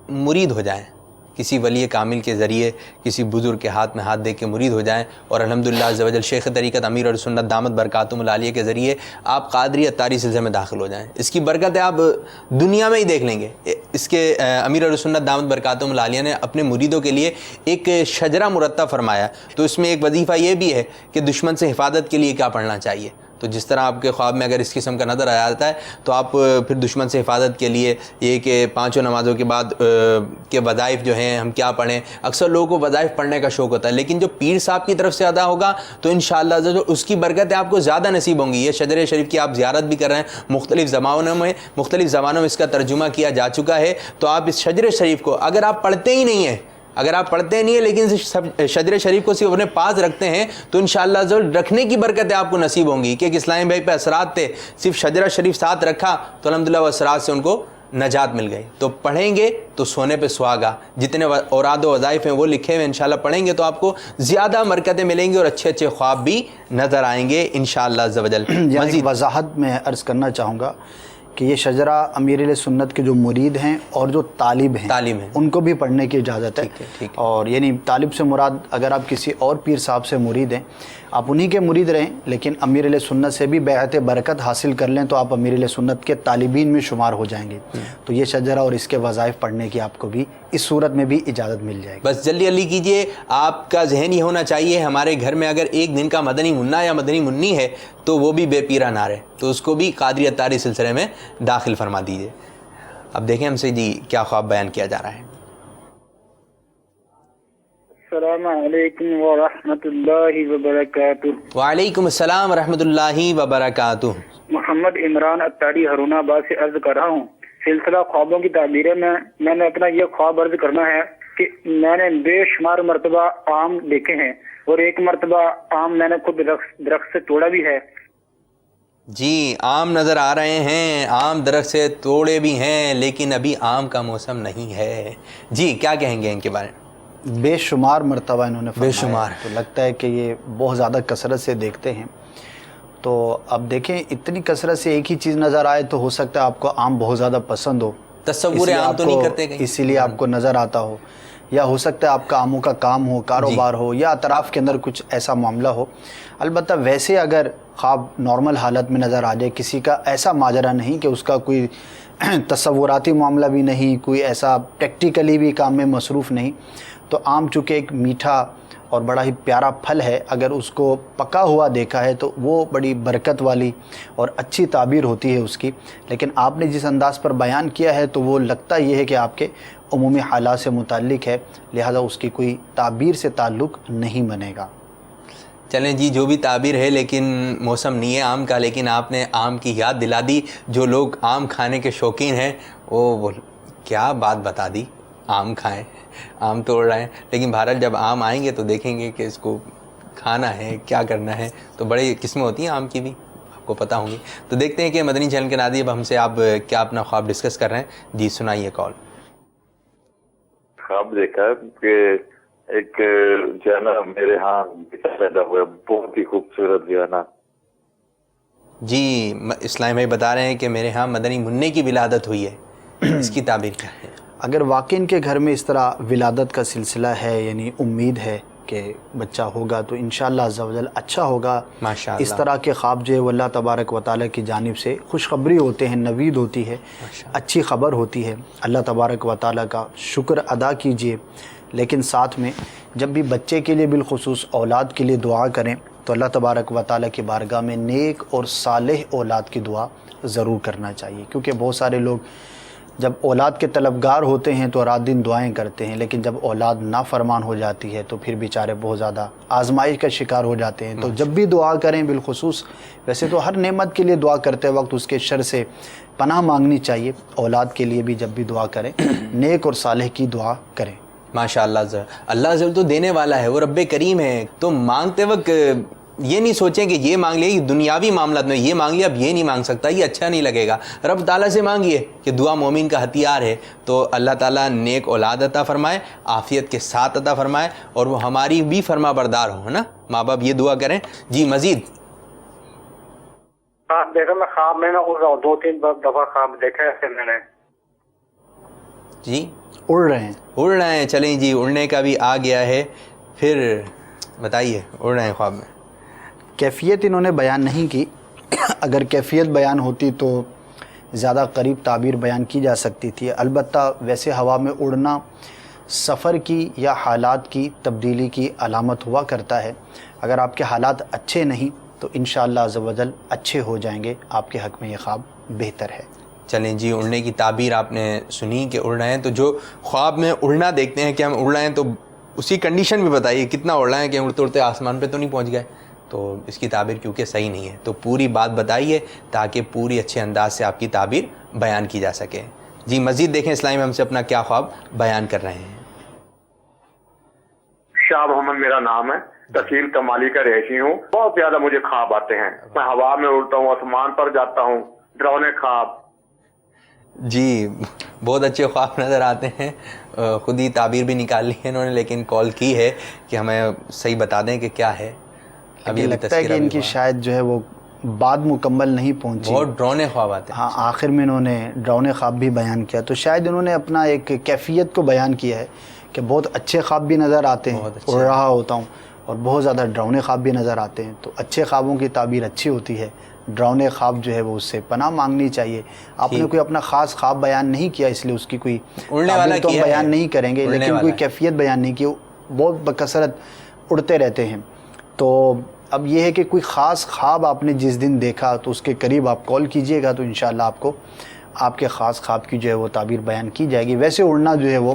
مرید ہو جائیں، کسی ولی کامل کے ذریعے، کسی بزرگ کے ہاتھ میں ہاتھ دے کے مرید ہو جائیں، اور الحمدللہ عز و جل شیخ طریقت امیر اور سنت دامت برکاتہم العالیہ کے ذریعے آپ قادری اتاری سلسلے میں داخل ہو جائیں. اس کی برکتیں آپ دنیا میں ہی دیکھ لیں گے. اس کے امیر اور سنت دامت برکاتہم العالیہ نے اپنے مریدوں کے لیے ایک شجرہ مرتب فرمایا، تو اس میں ایک وظیفہ یہ بھی ہے کہ دشمن سے حفاظت کے لیے کیا پڑھنا چاہیے. تو جس طرح آپ کے خواب میں اگر اس قسم کا نظر آ جاتا ہے تو آپ پھر دشمن سے حفاظت کے لیے یہ کہ 5 نمازوں کے بعد کے وظائف جو ہیں ہم کیا پڑھیں. اکثر لوگوں کو وظائف پڑھنے کا شوق ہوتا ہے، لیکن جو پیر صاحب کی طرف سے ادا ہوگا تو انشاءاللہ اس کی برکتیں آپ کو زیادہ نصیب ہوں گی. یہ شجر شریف کی آپ زیارت بھی کر رہے ہیں، مختلف زبانوں میں اس کا ترجمہ کیا جا چکا ہے. تو آپ اس شجر شریف کو اگر آپ پڑھتے ہی نہیں ہیں لیکن شجر شریف کو صرف اپنے پاس رکھتے ہیں تو انشاءاللہ ضرور رکھنے کی برکتیں آپ کو نصیب ہوں گی. کہ اسلامی بھائی پہ اثرات تھے، صرف شجرہ شریف ساتھ رکھا تو الحمدللہ وہ اثرات سے ان کو نجات مل گئی. تو پڑھیں گے تو سونے پہ سہاگا، جتنے اوراد و وظائف ہیں وہ لکھے ہوئے انشاءاللہ پڑھیں گے تو آپ کو زیادہ برکتیں ملیں گی اور اچھے اچھے خواب بھی نظر آئیں گے انشاءاللہ عز و جل. مزید وضاحت میں عرض کرنا چاہوں گا کہ یہ شجرہ امیر علیہ سنت کے جو مرید ہیں اور جو طالب ہیں ان کو بھی پڑھنے کی اجازت ہے. اور یعنی طالب سے مراد اگر آپ کسی اور پیر صاحب سے مرید ہیں، آپ انہی کے مرید رہیں، لیکن امیر علیہ سنت سے بھی بیعت برکت حاصل کر لیں تو آپ امیر علیہ سنت کے طالبین میں شمار ہو جائیں گے. تو یہ شجرہ اور اس کے وظائف پڑھنے کی آپ کو بھی اس صورت میں بھی اجازت مل جائے گی. بس جلدی کیجئے. آپ کا ذہن یہ ہونا چاہیے ہمارے گھر میں اگر ایک دن کا مدنی منا یا مدنی منی ہے تو وہ بھی بے پیرا نہ رہے، تو اس کو بھی قادری اتاری سلسلے میں داخل فرما دیجئے. اب دیکھیں ہم سے جی کیا خواب بیان کیا جا رہا ہے. السلام علیکم ورحمۃ اللہ وبرکاتہ. وعلیکم السلام ورحمۃ اللہ وبرکاتہ. محمد عمران اتاری ہرون آباد سے عرض کر رہا ہوں. سلسلہ خوابوں کی تعبیریں میں نے اپنا یہ خواب عرض کرنا ہے کہ میں نے بے شمار مرتبہ آم دیکھے ہیں اور ایک مرتبہ آم میں نے خود درخت سے توڑا بھی ہے. جی آم نظر آ رہے ہیں، آم درخت سے توڑے بھی ہیں، لیکن ابھی آم کا موسم نہیں ہے. جی کیا کہیں گے ان کے بارے میں؟ بے شمار مرتبہ انہوں نے فرمایا، بے شمار، تو لگتا ہے کہ یہ بہت زیادہ کثرت سے دیکھتے ہیں. تو اب دیکھیں اتنی کثرت سے ایک ہی چیز نظر آئے تو ہو سکتا ہے آپ کو آم بہت زیادہ پسند ہو، تصور عام تو نہیں کرتے کہیں، اسی لیے آپ کو نظر آتا ہو، یا ہو سکتا ہے آپ کا آموں کا کام ہو، کاروبار ہو، یا اطراف کے اندر کچھ ایسا معاملہ ہو. البتہ ویسے اگر خواب نارمل حالت میں نظر آ جائے، کسی کا ایسا ماجرا نہیں کہ اس کا کوئی تصوراتی معاملہ بھی نہیں، کوئی ایسا پریکٹیکلی بھی کام میں مصروف نہیں، تو آم چونکہ ایک میٹھا اور بڑا ہی پیارا پھل ہے، اگر اس کو پکا ہوا دیکھا ہے تو وہ بڑی برکت والی اور اچھی تعبیر ہوتی ہے اس کی. لیکن آپ نے جس انداز پر بیان کیا ہے تو وہ لگتا یہ ہے کہ آپ کے عمومی حالات سے متعلق ہے، لہذا اس کی کوئی تعبیر سے تعلق نہیں بنے گا. چلیں جی جو بھی تعبیر ہے، لیکن موسم نہیں ہے آم کا، لیکن آپ نے آم کی یاد دلا دی. جو لوگ آم کھانے کے شوقین ہیں وہ کیا بات بتا دی، آم کھائیں، آم توڑ رہے ہیں. لیکن بہرحال جب آم آئیں گے تو دیکھیں گے کہ اس کو کھانا ہے، کیا کرنا ہے. تو بڑی قسمیں ہوتی ہیں آم کی بھی، آپ کو پتہ ہوں گی. تو دیکھتے ہیں کہ مدنی چینل کے ناظرین اب ہم سے آپ کیا اپنا خواب ڈسکس کر رہے ہیں. جی سنائیے کال. خواب دیکھا کہ ایک جو ہے نا میرے ہاں بیٹا پیدا ہوا، بہت ہی خوبصورت جو ہے نا. جی اسلام بھائی بتا رہے ہیں کہ میرے ہاں مدنی منع کی ولادت ہوئی ہے، اس کی تعبیر کیا ہے؟ اگر واقعی ان کے گھر میں اس طرح ولادت کا سلسلہ ہے، یعنی امید ہے کہ بچہ ہوگا تو انشاءاللہ عز و جل اچھا ہوگا. ماشاءاللہ. اس طرح کے خواب جو ہے وہ اللہ تبارک و تعالیٰ کی جانب سے خوشخبری ہوتے ہیں, نوید ہوتی ہے, اچھی خبر ہوتی ہے. اللہ تبارک و تعالیٰ کا شکر ادا کیجئے, لیکن ساتھ میں جب بھی بچے کے لیے بالخصوص اولاد کے لیے دعا کریں تو اللہ تبارک و تعالیٰ کی بارگاہ میں نیک اور صالح اولاد کی دعا ضرور کرنا چاہیے, کیونکہ بہت سارے لوگ جب اولاد کے طلبگار ہوتے ہیں تو رات دن دعائیں کرتے ہیں, لیکن جب اولاد نافرمان ہو جاتی ہے تو پھر بیچارے بہت زیادہ آزمائش کا شکار ہو جاتے ہیں. تو جب بھی دعا کریں بالخصوص, ویسے تو ہر نعمت کے لیے دعا کرتے وقت اس کے شر سے پناہ مانگنی چاہیے, اولاد کے لیے بھی جب بھی دعا کریں نیک اور صالح کی دعا کریں. ماشاءاللہ. اللہ عز و جل تو دینے والا ہے, وہ رب کریم ہے. تو مانگتے وقت یہ نہیں سوچیں کہ یہ مانگ لیا, دنیاوی معاملات میں یہ مانگ لیا, اب یہ نہیں مانگ سکتا, یہ اچھا نہیں لگے گا. رب تعالیٰ سے مانگیے کہ دعا مومن کا ہتھیار ہے, تو اللہ تعالیٰ نیک اولاد عطا فرمائے, عافیت کے ساتھ عطا فرمائے, اور وہ ہماری بھی فرما بردار ہو نا. ماں باپ یہ دعا کریں. جی مزید. ہاں دیکھو, میں خواب میں نہ اڑ رہا ہوں, 2-3 دفعہ خواب دیکھا ہے میں نے. جی اڑ رہے ہیں, اڑ رہے ہیں. چلیں جی, اڑنے کا بھی آ گیا ہے, پھر بتائیے اڑ رہے ہیں خواب میں. کیفیت انہوں نے بیان نہیں کی, اگر کیفیت بیان ہوتی تو زیادہ قریب تعبیر بیان کی جا سکتی تھی. البتہ ویسے ہوا میں اڑنا سفر کی یا حالات کی تبدیلی کی علامت ہوا کرتا ہے. اگر آپ کے حالات اچھے نہیں تو انشاءاللہ عز و جل اچھے ہو جائیں گے. آپ کے حق میں یہ خواب بہتر ہے. چلیں جی, اڑنے کی تعبیر آپ نے سنی کہ اڑ رہے ہیں. تو جو خواب میں اڑنا دیکھتے ہیں کہ ہم اڑ رہے ہیں, تو اسی کنڈیشن بھی بتائیے کتنا اڑ رہے ہیں, کہ اڑتے اڑتے آسمان پہ تو نہیں پہنچ گئے. تو اس کی تعبیر کیونکہ صحیح نہیں ہے, تو پوری بات بتائیے تاکہ پوری اچھے انداز سے آپ کی تعبیر بیان کی جا سکے. جی مزید دیکھیں اسلامی میں ہم سے اپنا کیا خواب بیان کر رہے ہیں. شاہ محمد میرا نام ہے, تحصیل کمالی کا رہائشی ہوں. بہت زیادہ مجھے خواب آتے ہیں, میں ہوا میں اڑتا ہوں, آسمان پر جاتا ہوں, ڈراؤنے خواب. جی بہت اچھے خواب نظر آتے ہیں. خود ہی تعبیر بھی نکال لی ہے انہوں نے, لیکن کال کی ہے کہ ہمیں صحیح بتا دیں کہ کیا ہے. ابھی لگتا ہے کہ ان کی شاید جو ہے وہ بات مکمل نہیں پہنچی. بہت ڈرونے خواب آتے ہیں. ہاں, آخر میں انہوں نے ڈرونے خواب بھی بیان کیا, تو شاید انہوں نے اپنا ایک کیفیت کو بیان کیا ہے کہ بہت اچھے خواب بھی نظر آتے ہیں, اڑ رہا ہوتا ہوں, اور بہت زیادہ ڈراؤنے خواب بھی نظر آتے ہیں. تو اچھے خوابوں کی تعبیر اچھی ہوتی ہے, ڈراؤنے خواب جو ہے وہ اس سے پناہ مانگنی چاہیے. آپ نے کوئی اپنا خاص خواب بیان نہیں کیا, اس لیے اس کی کوئی تعبیر تو بیان نہیں کریں گے, لیکن کوئی کیفیت بیان نہیں کی. بہت بکثرت اڑتے رہتے ہیں. تو اب یہ ہے کہ کوئی خاص خواب آپ نے جس دن دیکھا تو اس کے قریب آپ کال کیجئے گا, تو انشاءاللہ آپ کو آپ کے خاص خواب کی جو ہے وہ تعبیر بیان کی جائے گی. ویسے اڑنا جو ہے وہ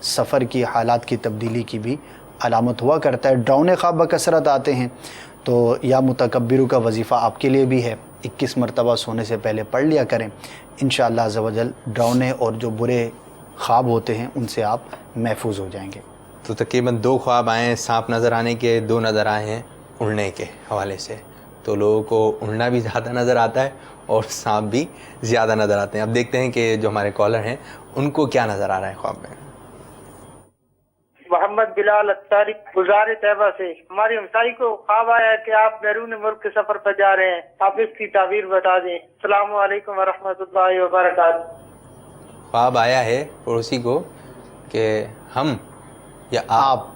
سفر کی حالات کی تبدیلی کی بھی علامت ہوا کرتا ہے. ڈراؤنے خواب بکثرت آتے ہیں, تو یا متکبروں کا وظیفہ آپ کے لیے بھی ہے, 21 مرتبہ سونے سے پہلے پڑھ لیا کریں. انشاءاللہ عز و جل ڈراؤنے اور جو برے خواب ہوتے ہیں ان سے آپ محفوظ ہو جائیں گے. تو تقریباً 2 خواب آئے ہیں, سانپ نظر آنے کے, 2 نظر آئے ہیں اڑنے کے حوالے سے. تو لوگوں کو اڑنا بھی زیادہ نظر آتا ہے اور سانپ بھی زیادہ نظر آتے ہیں. اب دیکھتے ہیں کہ جو ہمارے کالر ہیں ان کو کیا نظر آ رہا ہے خواب میں. محمد بلال اتاری گزار طیبہ سے. ہماری ہمسائی کو خواب آیا ہے کہ آپ بیرون ملک کے سفر پر جا رہے ہیں, آپ اس کی تعبیر بتا دیں. السلام علیکم ورحمۃ اللہ وبرکاتہ. خواب آیا ہے پڑوسی کو کہ ہم یا آپ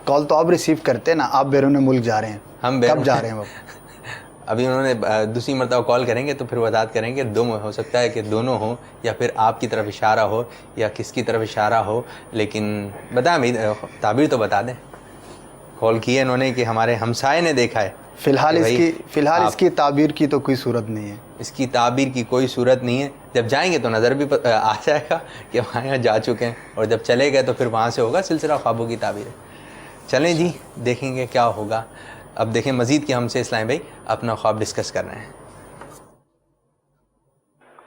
کال تو آپ ریسیو کرتے ہیں نا, آپ بیرون ملک جا رہے ہیں, ہم کب جا رہے ہیں؟ ابھی انہوں نے دوسری مرتبہ کال کریں گے تو پھر وضاحت کریں گے. ہو سکتا ہے کہ دونوں ہوں, یا پھر آپ کی طرف اشارہ ہو یا کس کی طرف اشارہ ہو, لیکن بتائیں تعبیر تو بتا دیں. کال کی ہے انہوں نے کہ ہمارے ہمسائے نے دیکھا ہے. فی الحال اس کی تعبیر کی تو کوئی صورت نہیں ہے. اس کی تعبیر کی کوئی صورت نہیں ہے. جب جائیں گے تو نظر بھی آ جائے گا کہ وہاں یہاں جا چکے ہیں, اور جب چلے گئے تو پھر وہاں سے ہوگا سلسلہ خوابوں کی تعبیر. چلیں جی دیکھیں گے کیا ہوگا. اب دیکھیں مزید کہ ہم سے اسلام بھائی اپنا خواب ڈسکس کر رہے ہیں.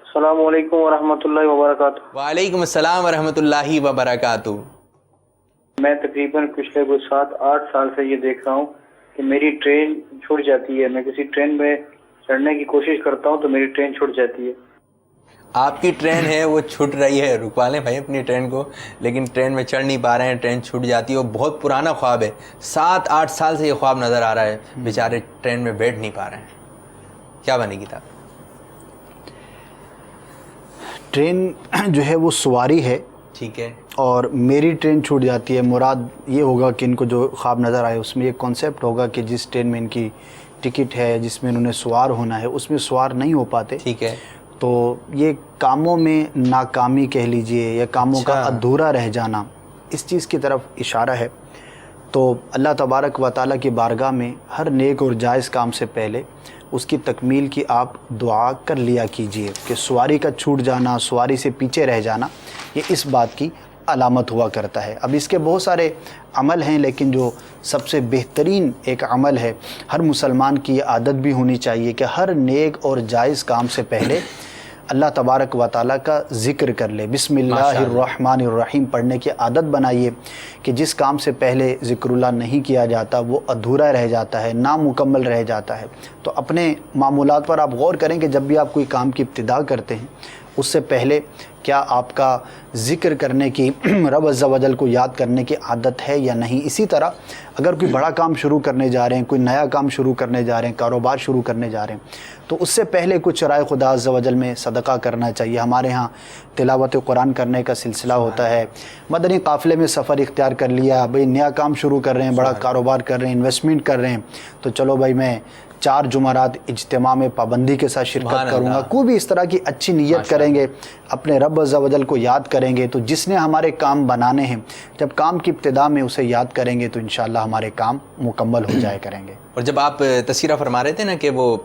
السلام علیکم ورحمۃ اللہ وبرکاتہ. وعلیکم السلام ورحمۃ اللہ وبرکاتہ. میں تقریباً پچھلے 7-8 سال سے یہ دیکھ رہا ہوں کہ میری ٹرین چھوٹ جاتی ہے. میں کسی ٹرین میں چڑھنے کی کوشش کرتا ہوں تو میری ٹرین چھوٹ جاتی ہے. آپ کی ٹرین ہے وہ چھوٹ رہی ہے, رکوا لیں بھائی اپنی ٹرین کو, لیکن ٹرین میں چڑھ نہیں پا رہے ہیں, ٹرین چھوٹ جاتی ہے. وہ بہت پرانا خواب ہے, 7-8 سال سے یہ خواب نظر آ رہا ہے. بیچارے ٹرین میں بیٹھ نہیں پا رہے ہیں. کیا بنے گی تب؟ ٹرین جو ہے وہ سواری ہے, ٹھیک ہے. اور میری ٹرین چھوٹ جاتی ہے. مراد یہ ہوگا کہ ان کو جو خواب نظر آئے اس میں یہ کانسیپٹ ہوگا کہ جس ٹرین میں ان کی ٹکٹ ہے, جس میں انہوں نے سوار ہونا ہے, اس میں سوار نہیں ہو پاتے. ٹھیک ہے. تو یہ کاموں میں ناکامی کہہ لیجئے یا کاموں کا ادھورا رہ جانا, اس چیز کی طرف اشارہ ہے. تو اللہ تبارک و تعالیٰ کی بارگاہ میں ہر نیک اور جائز کام سے پہلے اس کی تکمیل کی آپ دعا کر لیا کیجئے کہ سواری کا چھوٹ جانا, سواری سے پیچھے رہ جانا, یہ اس بات کی علامت ہوا کرتا ہے. اب اس کے بہت سارے عمل ہیں, لیکن جو سب سے بہترین ایک عمل ہے, ہر مسلمان کی یہ عادت بھی ہونی چاہیے کہ ہر نیک اور جائز کام سے پہلے اللہ تبارک و تعالیٰ کا ذکر کر لے. بسم اللہ الرحمن الرحیم پڑھنے کی عادت بنائیے کہ جس کام سے پہلے ذکر اللہ نہیں کیا جاتا وہ ادھورا رہ جاتا ہے, نامکمل رہ جاتا ہے. تو اپنے معمولات پر آپ غور کریں کہ جب بھی آپ کوئی کام کی ابتدا کرتے ہیں اس سے پہلے کیا آپ کا ذکر کرنے کی, رب عز و جل کو یاد کرنے کی عادت ہے یا نہیں. اسی طرح اگر کوئی بڑا کام شروع کرنے جا رہے ہیں, کوئی نیا کام شروع کرنے جا رہے ہیں, کاروبار شروع کرنے جا رہے ہیں, تو اس سے پہلے کچھ رائے خدا عز و جل میں صدقہ کرنا چاہیے. ہمارے ہاں تلاوت قرآن کرنے کا سلسلہ ہوتا ہے, مدنی قافلے میں سفر اختیار کر لیا, بھئی نیا کام شروع کر رہے ہیں, بڑا کاروبار کر رہے ہیں, انویسٹمنٹ کر رہے ہیں, تو چلو بھائی میں 4 جمعرات اجتماع میں پابندی کے ساتھ شرکت کروں گا. کوئی بھی اس طرح کی اچھی نیت کریں گے, اپنے رب عز و جل کو یاد کریں گے, تو جس نے ہمارے کام بنانے ہیں جب کام کی ابتدا میں اسے یاد کریں گے تو انشاءاللہ ہمارے کام مکمل ہو جائے کریں گے. اور جب آپ تذکرہ فرما رہے تھے نا کہ وہ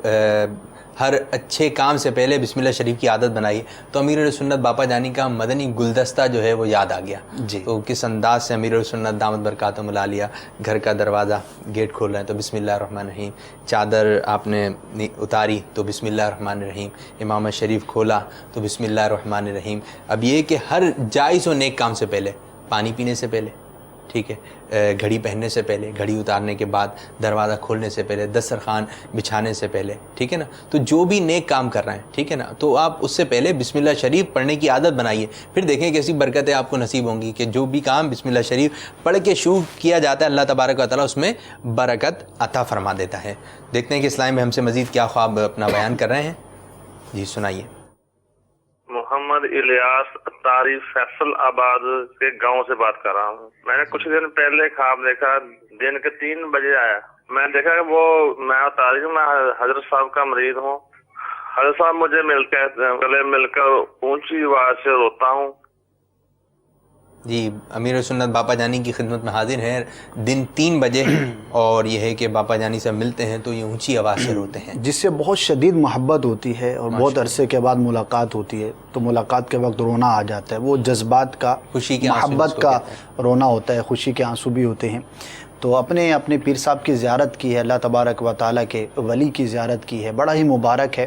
ہر اچھے کام سے پہلے بسم اللہ شریف کی عادت بنائی, تو امیر سنت باپا جانی کا مدنی گلدستہ جو ہے وہ یاد آ گیا. جی. تو کس انداز سے امیر سنت دامت برکاتہم العالیہ گھر کا دروازہ گیٹ کھول رہے ہیں تو بسم اللہ الرحمن الرحیم, چادر آپ نے اتاری تو بسم اللہ الرحمن الرحیم, امامہ شریف کھولا تو بسم اللہ الرحمن الرحیم. اب یہ کہ ہر جائز و نیک کام سے پہلے, پانی پینے سے پہلے, ٹھیک ہے, گھڑی پہننے سے پہلے, گھڑی اتارنے کے بعد, دروازہ کھولنے سے پہلے, دسترخوان بچھانے سے پہلے, ٹھیک ہے نا, تو جو بھی نیک کام کر رہے ہیں, ٹھیک ہے نا, تو آپ اس سے پہلے بسم اللہ شریف پڑھنے کی عادت بنائیے. پھر دیکھیں کیسی برکتیں آپ کو نصیب ہوں گی کہ جو بھی کام بسم اللہ شریف پڑھ کے شروع کیا جاتا ہے اللہ تبارک و تعالیٰ اس میں برکت عطا فرما دیتا ہے. دیکھتے ہیں کہ اسلام میں ہم سے مزید کیا خواب اپنا بیان کر رہے ہیں. جی سنائیے. محمد الیاس اتاری فیصل آباد کے گاؤں سے بات کر رہا ہوں. میں نے کچھ دن پہلے خواب دیکھا, دن کے 3 بجے آیا. میں نے دیکھا کہ وہ میں اتاری ہوں, میں حضرت صاحب کا مریض ہوں. حضرت صاحب مجھے گلے مل کر اونچی آواز سے روتا ہوں. جی امیر سنت باپا جانی کی خدمت میں حاضر ہیں. دن 3 بجے اور یہ ہے کہ باپا جانی سے ملتے ہیں تو یہ اونچی آواز سے روتے ہیں, جس سے بہت شدید محبت ہوتی ہے اور بہت عرصے کے بعد ملاقات ہوتی ہے تو ملاقات کے وقت رونا آ جاتا ہے. وہ جذبات کا, خوشی کے محبت کا رونا ہوتا ہے, خوشی کے آنسو بھی ہوتے ہیں. تو اپنے پیر صاحب کی زیارت کی ہے, اللہ تبارک و تعالیٰ کے ولی کی زیارت کی ہے, بڑا ہی مبارک ہے,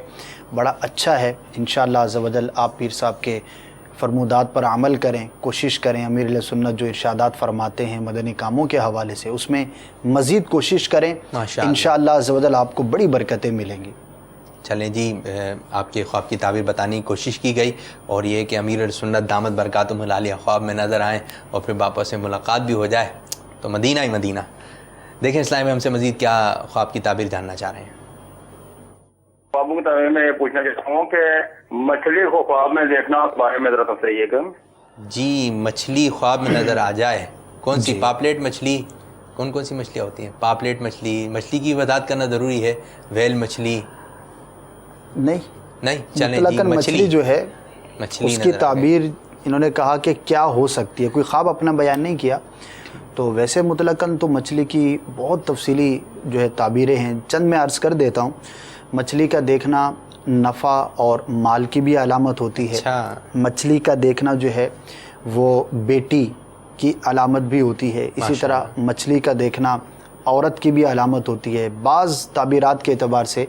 بڑا اچھا ہے. انشاءاللہ عز و جل آپ پیر صاحب کے فرمودات پر عمل کریں, کوشش کریں. امیر علیہ سنت جو ارشادات فرماتے ہیں مدنی کاموں کے حوالے سے اس میں مزید کوشش کریں, انشاءاللہ عز و جل آپ کو بڑی برکتیں ملیں گی. چلیں جی, آپ کے خواب کی تعبیر بتانے کی کوشش کی گئی, اور یہ کہ امیر سنت دامت برکاتہم العالیہ خواب میں نظر آئیں اور پھر باپا سے ملاقات بھی ہو جائے تو مدینہ ہی مدینہ. دیکھیں اسلام میں ہم سے مزید کیا خواب کی تعبیر جاننا چاہ رہے ہیں. خوابوں کی تعبیر میں یہ پوچھنا چاہتا ہوں کہ مچھلی کو خواب میں دیکھنا اس بارے میں ذرا بتائیے گا. جی, مچھلی خواب میں نظر آ جائے, کون سی؟ پاپلیٹ مچھلی. کون سی مچھلیاں ہوتی ہیں؟ پاپلیٹ مچھلی. مچھلی کی وضاحت کرنا ضروری ہے. ویل مچھلی نہیں, چلیں جی مچھلی جو ہے اس کی تعبیر انہوں نے کہا کہ کیا ہو سکتی ہے. کوئی خواب اپنا بیان نہیں کیا, تو ویسے مطلقاً تو مچھلی کی بہت تفصیلی جو ہے تعبیریں ہیں, چند میں عرض کر دیتا ہوں. مچھلی کا دیکھنا نفع اور مال کی بھی علامت ہوتی ہے. مچھلی کا دیکھنا جو ہے وہ بیٹی کی علامت بھی ہوتی ہے. اسی طرح مچھلی کا دیکھنا عورت کی بھی علامت ہوتی ہے. بعض تعبیرات کے اعتبار سے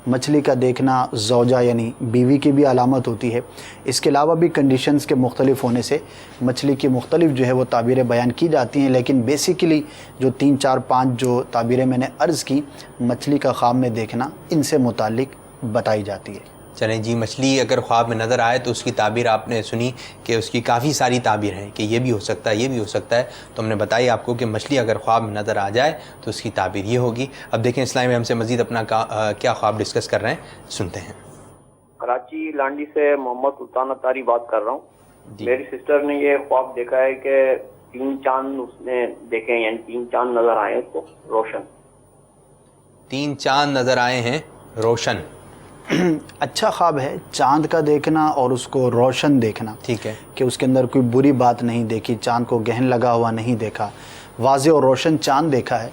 مچھلی کا دیکھنا زوجہ یعنی بیوی کی بھی علامت ہوتی ہے. اس کے علاوہ بھی کنڈیشنز کے مختلف ہونے سے مچھلی کی مختلف جو ہے وہ تعبیریں بیان کی جاتی ہیں, لیکن بیسیکلی جو 3 4 5 جو تعبیریں میں نے عرض کی مچھلی کا خواب میں دیکھنا ان سے متعلق بتائی جاتی ہے. چلیں جی, مچھلی اگر خواب میں نظر آئے تو اس کی تعبیر آپ نے سنی کہ اس کی کافی ساری تعبیر ہیں کہ یہ بھی ہو سکتا ہے, یہ بھی ہو سکتا ہے. تو ہم نے بتائی آپ کو کہ مچھلی اگر خواب میں نظر آ جائے تو اس کی تعبیر یہ ہوگی. اب دیکھیں اسلام میں ہم سے مزید اپنا کیا خواب ڈسکس کر رہے ہیں, سنتے ہیں. کراچی لانڈی سے محمد سلطان اتاری بات کر رہا ہوں. میری سسٹر نے یہ خواب دیکھا ہے کہ 3 چاند اس نے دیکھے ہیں، یعنی 3 چاند نظر آئے اس کو روشن. 3 چاند نظر آئے ہیں روشن. اچھا خواب ہے چاند کا دیکھنا اور اس کو روشن دیکھنا. ٹھیک ہے کہ اس کے اندر کوئی بری بات نہیں دیکھی، چاند کو گہن لگا ہوا نہیں دیکھا، واضح اور روشن چاند دیکھا ہے.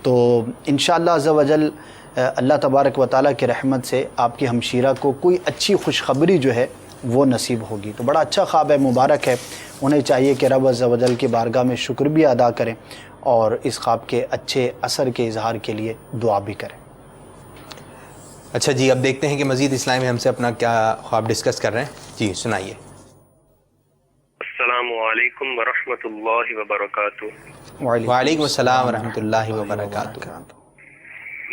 تو انشاءاللہ عز و جل اللہ تبارک و تعالیٰ کی رحمت سے آپ کی ہمشیرہ کو کوئی اچھی خوشخبری جو ہے وہ نصیب ہوگی. تو بڑا اچھا خواب ہے، مبارک ہے. انہیں چاہیے کہ رب عز و جل کی بارگاہ میں شکر بھی ادا کریں اور اس خواب کے اچھے اثر کے اظہار کے لیے دعا بھی کریں. اچھا جی، اب دیکھتے ہیں کہ مزید اسلامی ہم سے اپنا کیا خواب ڈسکس کر رہے ہیں. جی سنائیے. السلام علیکم ورحمۃ اللہ وبرکاتہ. وعلیکم السلام ورحمۃ اللہ وبرکاتہ.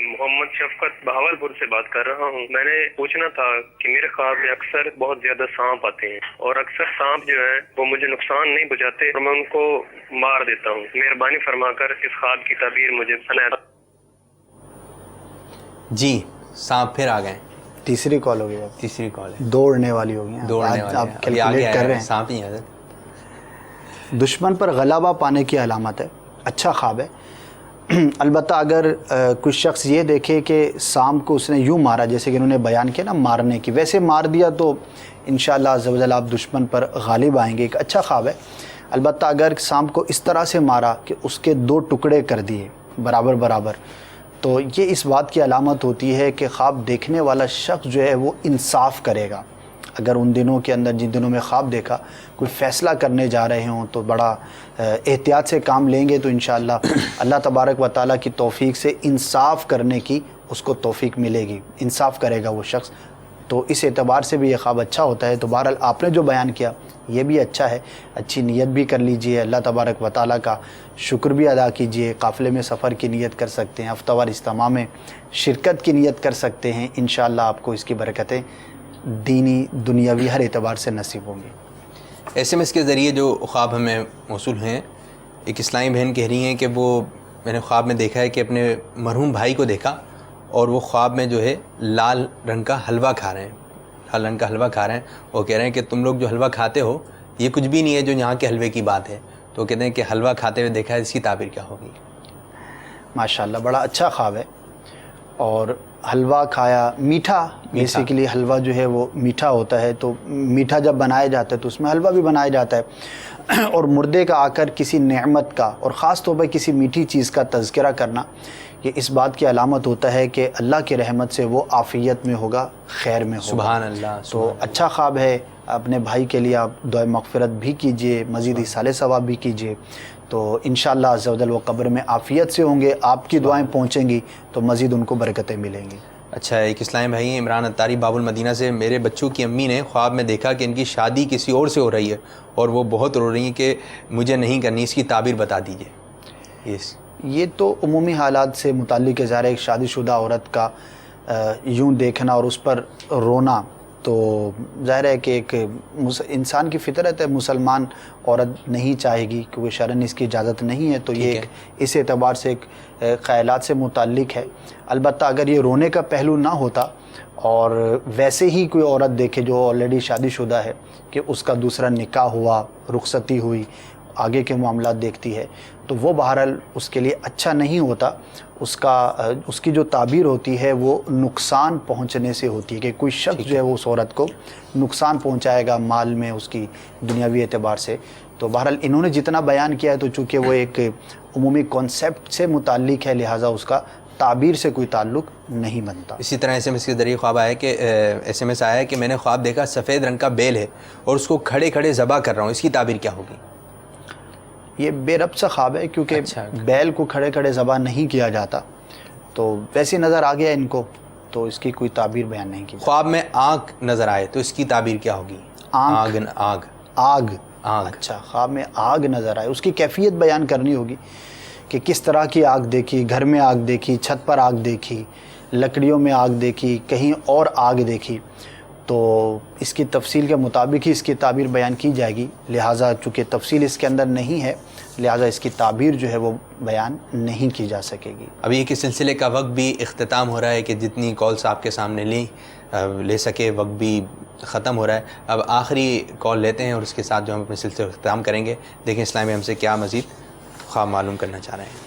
محمد شفقت بہاولپور سے بات کر رہا ہوں. میں نے پوچھنا تھا کہ میرے خواب میں اکثر بہت زیادہ سانپ آتے ہیں اور اکثر سانپ جو ہیں وہ مجھے نقصان نہیں پہنچاتے اور میں ان کو مار دیتا ہوں. مہربانی فرما کر اس خواب کی تعبیر مجھے سنائیں. جی سانپ پھر آ گئے. تیسری کال ہوگی. تیسری کال ہے، دوڑنے والی ہوگی. دوڑنے والی آپ کیلکولیٹ کر رہے ہیں. سانپ ہی ہے. دشمن پر غلبہ پانے کی علامت ہے. اچھا خواب ہے. البتہ اگر کچھ شخص یہ دیکھے کہ سانپ کو اس نے یوں مارا جیسے کہ انہوں نے بیان کیا نا مارنے کی، ویسے مار دیا تو انشاءاللہ عز و جل آپ دشمن پر غالب آئیں گے. ایک اچھا خواب ہے. البتہ اگر سانپ کو اس طرح سے مارا کہ اس کے 2 ٹکڑے کر دیے برابر برابر، تو یہ اس بات کی علامت ہوتی ہے کہ خواب دیکھنے والا شخص جو ہے وہ انصاف کرے گا. اگر ان دنوں کے اندر جن دنوں میں خواب دیکھا کوئی فیصلہ کرنے جا رہے ہوں تو بڑا احتیاط سے کام لیں گے تو انشاءاللہ اللہ تبارک و تعالیٰ کی توفیق سے انصاف کرنے کی اس کو توفیق ملے گی، انصاف کرے گا وہ شخص. تو اس اعتبار سے بھی یہ خواب اچھا ہوتا ہے. تو بہرحال آپ نے جو بیان کیا یہ بھی اچھا ہے. اچھی نیت بھی کر لیجئے، اللہ تبارک و تعالیٰ کا شکر بھی ادا کیجئے. قافلے میں سفر کی نیت کر سکتے ہیں، ہفتہ وار اجتماع میں شرکت کی نیت کر سکتے ہیں. انشاءاللہ آپ کو اس کی برکتیں دینی دنیاوی ہر اعتبار سے نصیب ہوں گی. ایس ایم ایس کے ذریعے جو خواب ہمیں موصول ہیں، ایک اسلامی بہن کہہ رہی ہیں کہ وہ میں نے خواب میں دیکھا ہے کہ اپنے مرحوم بھائی کو دیکھا اور وہ خواب میں جو ہے لال رنگ کا حلوہ کھا رہے ہیں، لال رنگ کا حلوہ کھا رہے ہیں. وہ کہہ رہے ہیں کہ تم لوگ جو حلوہ کھاتے ہو یہ کچھ بھی نہیں ہے جو یہاں کے حلوے کی بات ہے. تو کہتے ہیں کہ حلوہ کھاتے ہوئے دیکھا ہے، اس کی تعبیر کیا ہوگی؟ ماشاءاللہ بڑا اچھا خواب ہے. اور حلوہ کھایا، میٹھا بیسیکلی حلوہ جو ہے وہ میٹھا ہوتا ہے. تو میٹھا جب بنایا جاتا ہے تو اس میں حلوہ بھی بنایا جاتا ہے. اور مردے کا آ کر کسی نعمت کا اور خاص طور پر کسی میٹھی چیز کا تذکرہ کرنا یہ اس بات کی علامت ہوتا ہے کہ اللہ کی رحمت سے وہ عافیت میں ہوگا، خیر میں ہوگا. سبحان اللہ. تو اچھا خواب ہے. اپنے بھائی کے لیے آپ دعائے مغفرت بھی کیجئے، مزید اصالِ ثواب بھی کیجئے. تو انشاءاللہ عز و جل وہ قبر میں عافیت سے ہوں گے، آپ کی دعائیں پہنچیں گی تو مزید ان کو برکتیں ملیں گی. اچھا، ایک اسلامی بھائی عمران اتاری باب المدینہ سے، میرے بچوں کی امی نے خواب میں دیکھا کہ ان کی شادی کسی اور سے ہو رہی ہے اور وہ بہت رو رہی ہیں کہ مجھے نہیں کرنی، اس کی تعبیر بتا دیجیے. یہ تو عمومی حالات سے متعلق ظاہر ہے. ایک شادی شدہ عورت کا یوں دیکھنا اور اس پر رونا تو ظاہر ہے کہ ایک انسان کی فطرت ہے. مسلمان عورت نہیں چاہے گی کیونکہ شرعاً اس کی اجازت نہیں ہے. تو یہ ایک اس اعتبار سے ایک خیالات سے متعلق ہے. البتہ اگر یہ رونے کا پہلو نہ ہوتا اور ویسے ہی کوئی عورت دیکھے جو آلریڈی شادی شدہ ہے کہ اس کا دوسرا نکاح ہوا، رخصتی ہوئی، آگے کے معاملات دیکھتی ہے تو وہ بہرحال اس کے لیے اچھا نہیں ہوتا. اس کی جو تعبیر ہوتی ہے وہ نقصان پہنچنے سے ہوتی ہے کہ کوئی شخص جو ہے وہ اس عورت کو نقصان پہنچائے گا مال میں، اس کی دنیاوی اعتبار سے. تو بہرحال انہوں نے جتنا بیان کیا ہے تو چونکہ وہ ایک عمومی کانسیپٹ سے متعلق ہے لہٰذا اس کا تعبیر سے کوئی تعلق نہیں بنتا. اسی طرح ایس ایم ایس کے ذریعے خواب آیا کہ ایس ایم ایس آیا ہے کہ میں نے خواب دیکھا سفید رنگ کا بیل ہے اور اس کو کھڑے کھڑے ذبح کر رہا ہوں، اس کی تعبیر کیا ہوگی؟ یہ بے ربط سا خواب ہے کیونکہ بیل کو کھڑے کھڑے ذبح نہیں کیا جاتا. تو ویسی نظر آ گیا ان کو تو اس کی کوئی تعبیر بیان نہیں کی. خواب میں آگ نظر آئے تو اس کی تعبیر کیا ہوگی؟ آگ. اچھا، خواب میں آگ نظر آئے، اس کی کیفیت بیان کرنی ہوگی کہ کس طرح کی آگ دیکھی. گھر میں آگ دیکھی، چھت پر آگ دیکھی، لکڑیوں میں آگ دیکھی، کہیں اور آگ دیکھی. تو اس کی تفصیل کے مطابق ہی اس کی تعبیر بیان کی جائے گی، لہٰذا چونکہ تفصیل اس کے اندر نہیں ہے لہٰذا اس کی تعبیر جو ہے وہ بیان نہیں کی جا سکے گی۔ ابھی ایک سلسلے کا وقت بھی اختتام ہو رہا ہے کہ جتنی کالس آپ کے سامنے لے سکے، وقت بھی ختم ہو رہا ہے۔ اب آخری کال لیتے ہیں اور اس کے ساتھ جو ہم اپنے سلسلے کا اختتام کریں گے۔ دیکھیں اسلامی ہم سے کیا مزید خواب معلوم کرنا چاہ رہے ہیں۔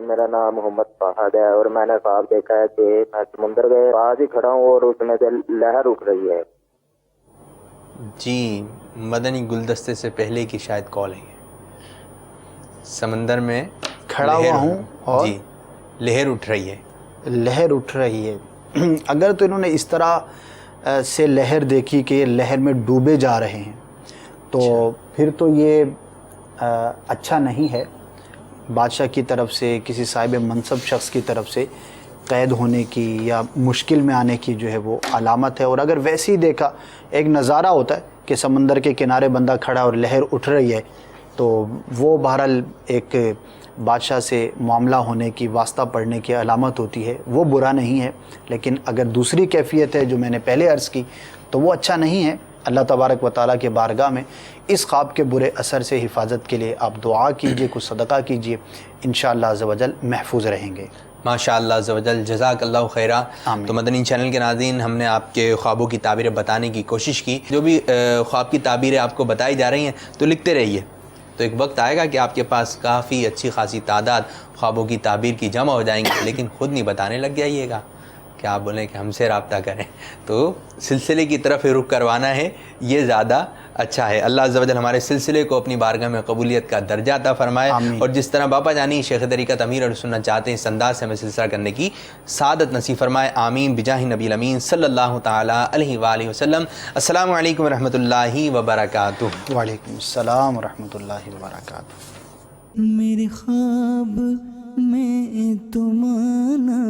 میرا نام محمد فہد ہے اور میں نے خواب دیکھا ہے کہ میں سمندر کے پاس ہی کھڑا ہوں اور اس میں سے لہر اٹھ رہی ہے۔ جی مدنی گلدستے سے پہلے کی شاید کال ہے۔ سمندر میں کھڑا ہوا ہوں اور جی لہر اٹھ رہی ہے۔ لہر اٹھ رہی ہے۔ اگر تو انہوں نے اس طرح سے لہر دیکھی کہ یہ لہر میں ڈوبے جا رہے ہیں تو پھر تو یہ اچھا نہیں ہے۔ بادشاہ کی طرف سے، کسی صاحب منصب شخص کی طرف سے قید ہونے کی یا مشکل میں آنے کی جو ہے وہ علامت ہے۔ اور اگر ویسے ہی دیکھا، ایک نظارہ ہوتا ہے کہ سمندر کے کنارے بندہ کھڑا اور لہر اٹھ رہی ہے، تو وہ بہرحال ایک بادشاہ سے معاملہ ہونے کی، واسطہ پڑھنے کی علامت ہوتی ہے، وہ برا نہیں ہے۔ لیکن اگر دوسری کیفیت ہے جو میں نے پہلے عرض کی تو وہ اچھا نہیں ہے۔ اللہ تبارک و تعالیٰ کے بارگاہ میں اس خواب کے برے اثر سے حفاظت کے لیے آپ دعا کیجئے، کچھ صدقہ کیجئے، انشاءاللہ عز و جل محفوظ رہیں گے۔ ماشاءاللہ عز و جل، جزاک اللہ خیرہ۔ تو مدنی چینل کے ناظرین، ہم نے آپ کے خوابوں کی تعبیریں بتانے کی کوشش کی۔ جو بھی خواب کی تعبیریں آپ کو بتائی جا رہی ہیں تو لکھتے رہیے، تو ایک وقت آئے گا کہ آپ کے پاس کافی اچھی خاصی تعداد خوابوں کی تعبیر کی جمع ہو جائیں گے، لیکن خود نہیں بتانے لگ جائیے گا کہ آپ بولیں کہ ہم سے رابطہ کریں، تو سلسلے کی طرف رخ کروانا ہے، یہ زیادہ اچھا ہے۔ اللہ عز و جل ہمارے سلسلے کو اپنی بارگاہ میں قبولیت کا درجہ عطا فرمائے، اور جس طرح باپا جانی شیخ طریقت امیر اور سنت چاہتے ہیں اس انداز سے ہمیں سلسلہ کرنے کی سعادت نصیب فرمائے، آمین بجاہ نبی الامین صلی اللہ تعالیٰ علیہ وآلہ وسلم۔ السلام علیکم ورحمۃ اللہ وبرکاتہ۔ وعلیکم السلام ورحمۃ اللہ وبرکاتہ۔ میرے خواب میں تو مانا